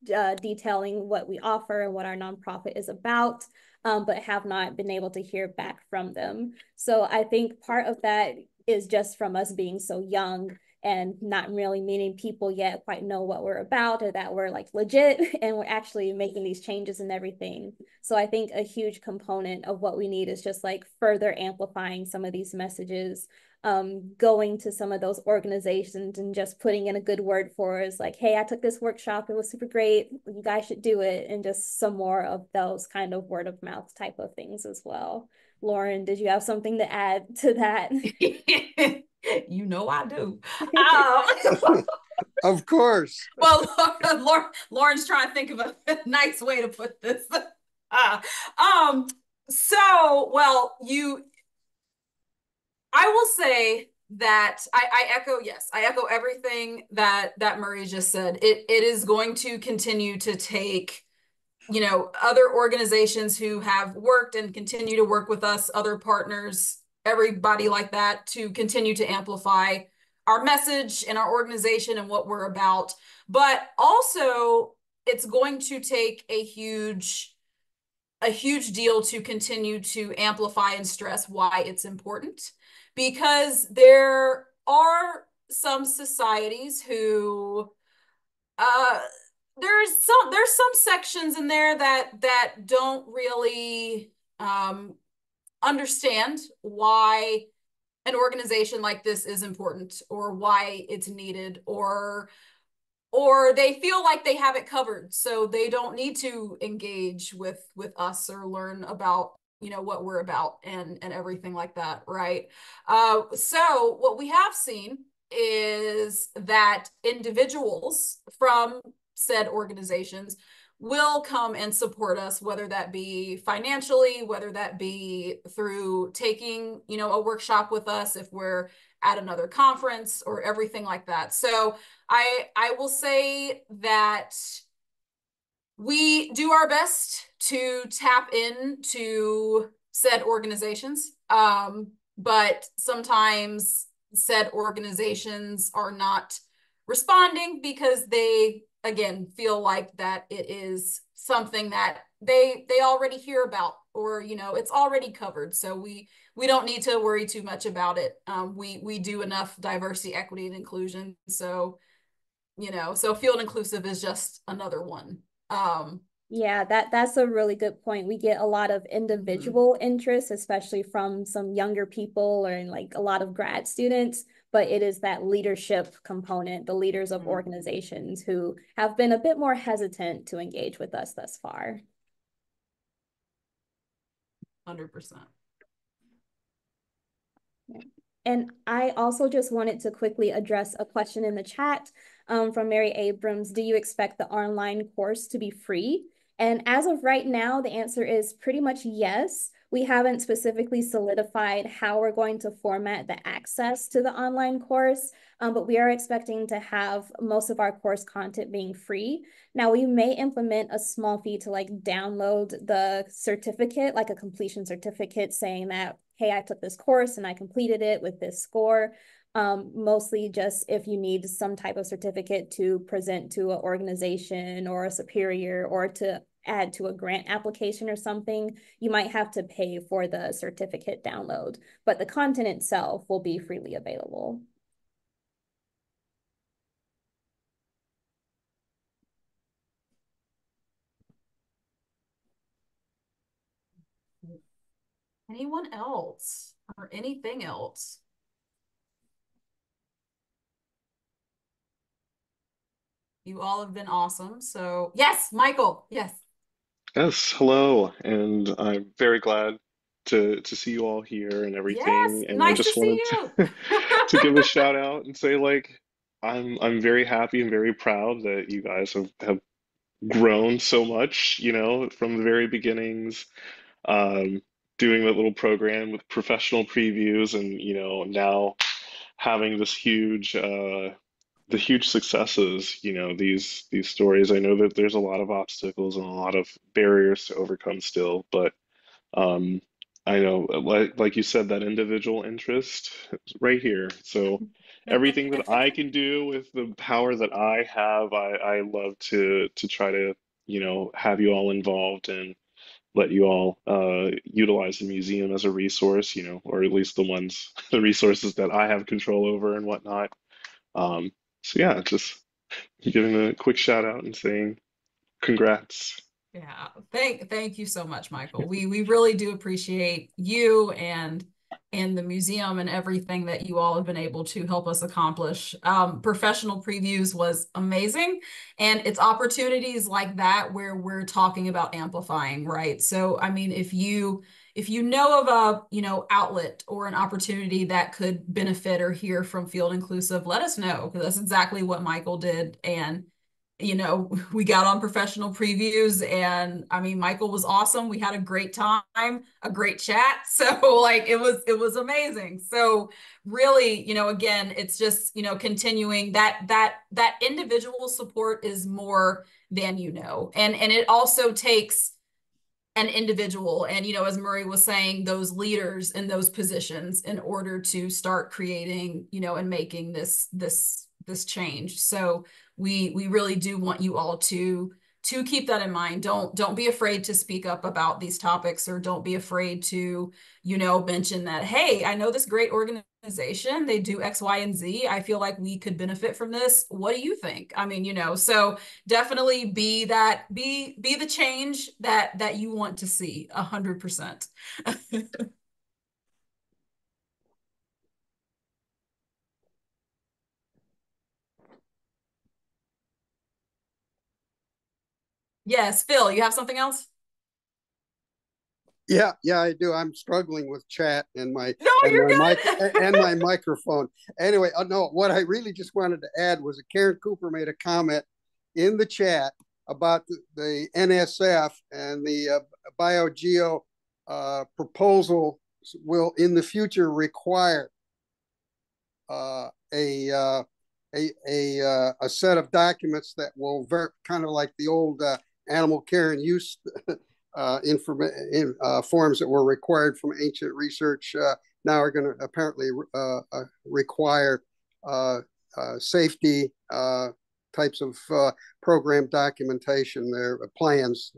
detailing what we offer and what our nonprofit is about, but have not been able to hear back from them. So I think part of that is just from us being so young and not really meaning people yet quite know what we're about or that we're like legit and we're actually making these changes and everything. So I think a huge component of what we need is just like further amplifying some of these messages, going to some of those organizations and just putting in a good word for us, like, hey, I took this workshop, it was super great, you guys should do it, and just some more of those kind of word of mouth type of things as well. Lauren, did you have something to add to that? You know I do. Of course. Well, Lauren's trying to think of a nice way to put this. Well, I will say that I echo everything that Murry just said. It is going to continue to take, other organizations who have worked and continue to work with us, other partners, everybody like that, to continue to amplify our message and our organization and what we're about. But also, it's going to take a huge deal to continue to amplify and stress why it's important, because there are some societies who uh there's some sections in there that don't really understand why an organization like this is important or why it's needed, or they feel like they have it covered, so they don't need to engage with us or learn about what we're about and everything like that, right? So what we have seen is that individuals from said organizations will come and support us, whether that be financially, whether that be through taking a workshop with us if we're at another conference or everything like that. So I will say that we do our best to tap into said organizations, but sometimes said organizations are not responding because they, again, feel like that it is something that they already hear about, or it's already covered, so we don't need to worry too much about it. We do enough diversity, equity, and inclusion, so so field inclusive is just another one. Yeah, that's a really good point. We get a lot of individual interest, especially from some younger people or like a lot of grad students, but it is that leadership component, the leaders of organizations who have been a bit more hesitant to engage with us thus far. 100%. And I also just wanted to quickly address a question in the chat from Mary Abrams. Do you expect the online course to be free? And as of right now, the answer is pretty much yes. We haven't specifically solidified how we're going to format the access to the online course, but we are expecting to have most of our course content being free. Now, we may implement a small fee to like download the certificate, like a completion certificate saying that, hey, I took this course and I completed it with this score. Mostly just if you need some type of certificate to present to an organization or a superior or to add to a grant application or something, you might have to pay for the certificate download, but the content itself will be freely available. Anyone else or anything else? You all have been awesome. So yes, Michael, yes. Yes, hello, and I'm very glad to see you all here and Yes, everything. And I nice to just see wanted you. to give a shout out and say like I'm very happy and very proud that you guys have grown so much, from the very beginnings, um, doing that little program with professional previews and now having this huge the huge successes, these stories. I know that there's a lot of obstacles and a lot of barriers to overcome still, but um, I know, like you said, that individual interest is right here. So everything that I can do with the power that I have, I love to try to, have you all involved and let you all utilize the museum as a resource, or at least the resources that I have control over and whatnot. Um, so yeah, just giving a quick shout out and saying congrats. Yeah, thank you so much, Michael. We really do appreciate you and the museum and everything that you all have been able to help us accomplish. Professional previews was amazing, and it's opportunities like that where we're talking about amplifying, right? So, I mean, if you know of a outlet or an opportunity that could benefit or hear from Field Inclusive, let us know, because that's exactly what Michael did. And we got on professional previews, and I mean, Michael was awesome. We had a great time, a great chat. So like it was amazing. So really, again, it's just, continuing that individual support is more than and it also takes an individual and as Murry was saying, those leaders in those positions in order to start creating and making this change. So we really do want you all to to keep that in mind. Don't be afraid to speak up about these topics, or don't be afraid to, mention that, hey, I know this great organization, they do X, Y, and Z. I feel like we could benefit from this. What do you think? I mean, so definitely be the change that you want to see 100%. Yes, Phil, you have something else? Yeah, I do. I'm struggling with chat and my No, you're good. and my microphone. Anyway, no, what I really just wanted to add was that Karen Cooper made a comment in the chat about the NSF and the BioGeo proposal will in the future require a set of documents that will kind of like the old animal care and use forms that were required from ancient research now are going to apparently require safety types of program documentation, their plans.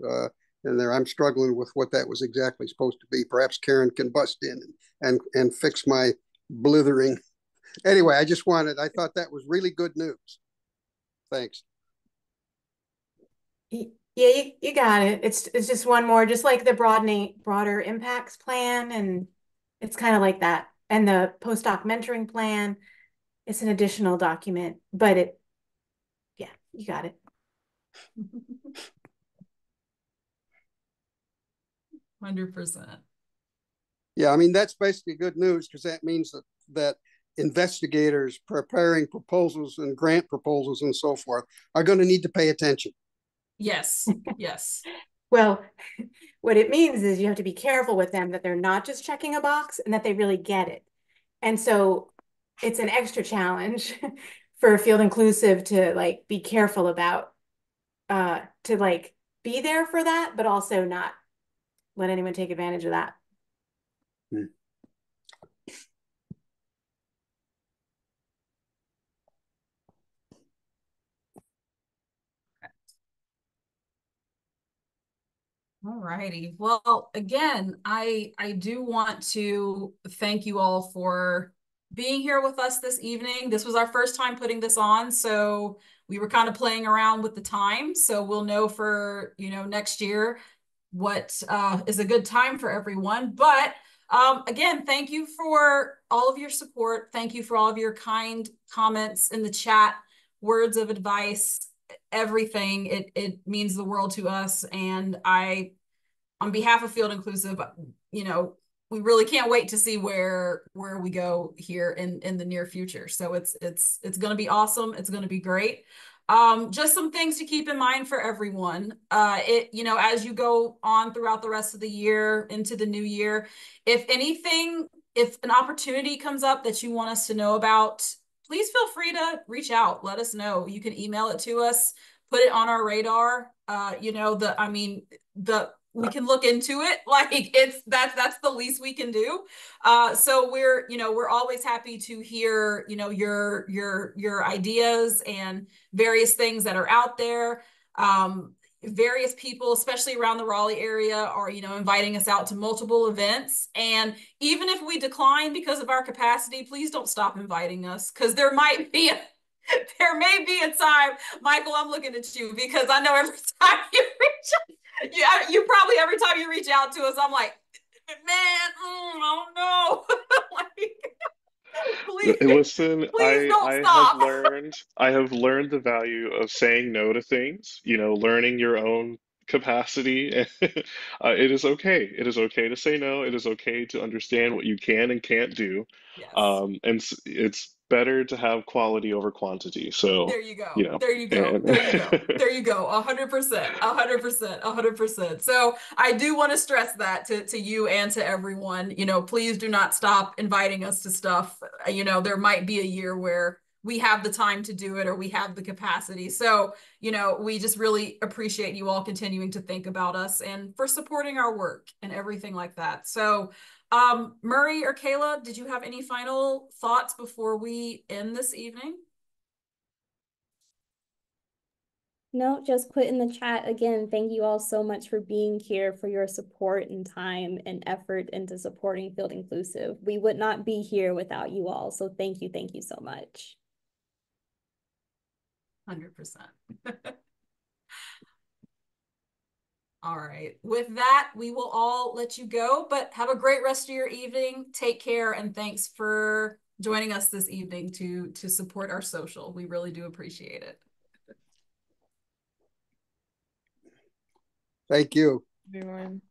And there, I'm struggling with what that was exactly supposed to be. Perhaps Karen can bust in and fix my blithering. Anyway, I thought that was really good news. Thanks. Yeah, you got it. It's just one more, just like the broader impacts plan, and it's kind of like that. And the postdoc mentoring plan, it's an additional document, but yeah, you got it. 100%. Yeah, I mean, that's basically good news, because that means that investigators preparing proposals and grant proposals and so forth are going to need to pay attention. Yes, yes. Well, what it means is you have to be careful with them that they're not just checking a box and that they really get it. And so it's an extra challenge for Field Inclusive to like be careful about to like be there for that, but also not let anyone take advantage of that. All righty. Well, again, I do want to thank you all for being here with us this evening. This was our first time putting this on, so we were kind of playing around with the time. So we'll know for, next year what is a good time for everyone. But again, thank you for all of your support. Thank you for all of your kind comments in the chat, words of advice, everything. It means the world to us. And on behalf of Field Inclusive, we really can't wait to see where we go here in the near future. So it's going to be awesome. It's going to be great. Just some things to keep in mind for everyone. As you go on throughout the rest of the year into the new year, if an opportunity comes up that you want us to know about, please feel free to reach out. Let us know. You can email it to us, put it on our radar. We can look into it. Like that's the least we can do. So we're always happy to hear, your ideas and various things that are out there. Various people, especially around the Raleigh area, are, inviting us out to multiple events. And even if we decline because of our capacity, please don't stop inviting us, because there may be a time, Michael, I'm looking at you, because I know every time you reach out, you probably every time you reach out to us, I'm like, man, I don't know. Listen, please don't I have stop. learned the value of saying no to things, learning your own capacity. It is okay. It is okay to say no. It is okay to understand what you can and can't do. Yes. It's better to have quality over quantity. So, There you go. There you go. and There you go. There you go. 100%. 100%. 100%. So I do want to stress that to you and to everyone. Please do not stop inviting us to stuff. There might be a year where we have the time to do it, or we have the capacity. So, we just really appreciate you all continuing to think about us and for supporting our work and everything like that. So, Murry or Kayla, did you have any final thoughts before we end this evening? No, just put in the chat again. Thank you all so much for being here, for your support and time and effort into supporting Field Inclusive. We would not be here without you all. So thank you so much. 100%. All right. With that, we will all let you go, but have a great rest of your evening. Take care, and thanks for joining us this evening to support our social. We really do appreciate it. Thank you. Everyone.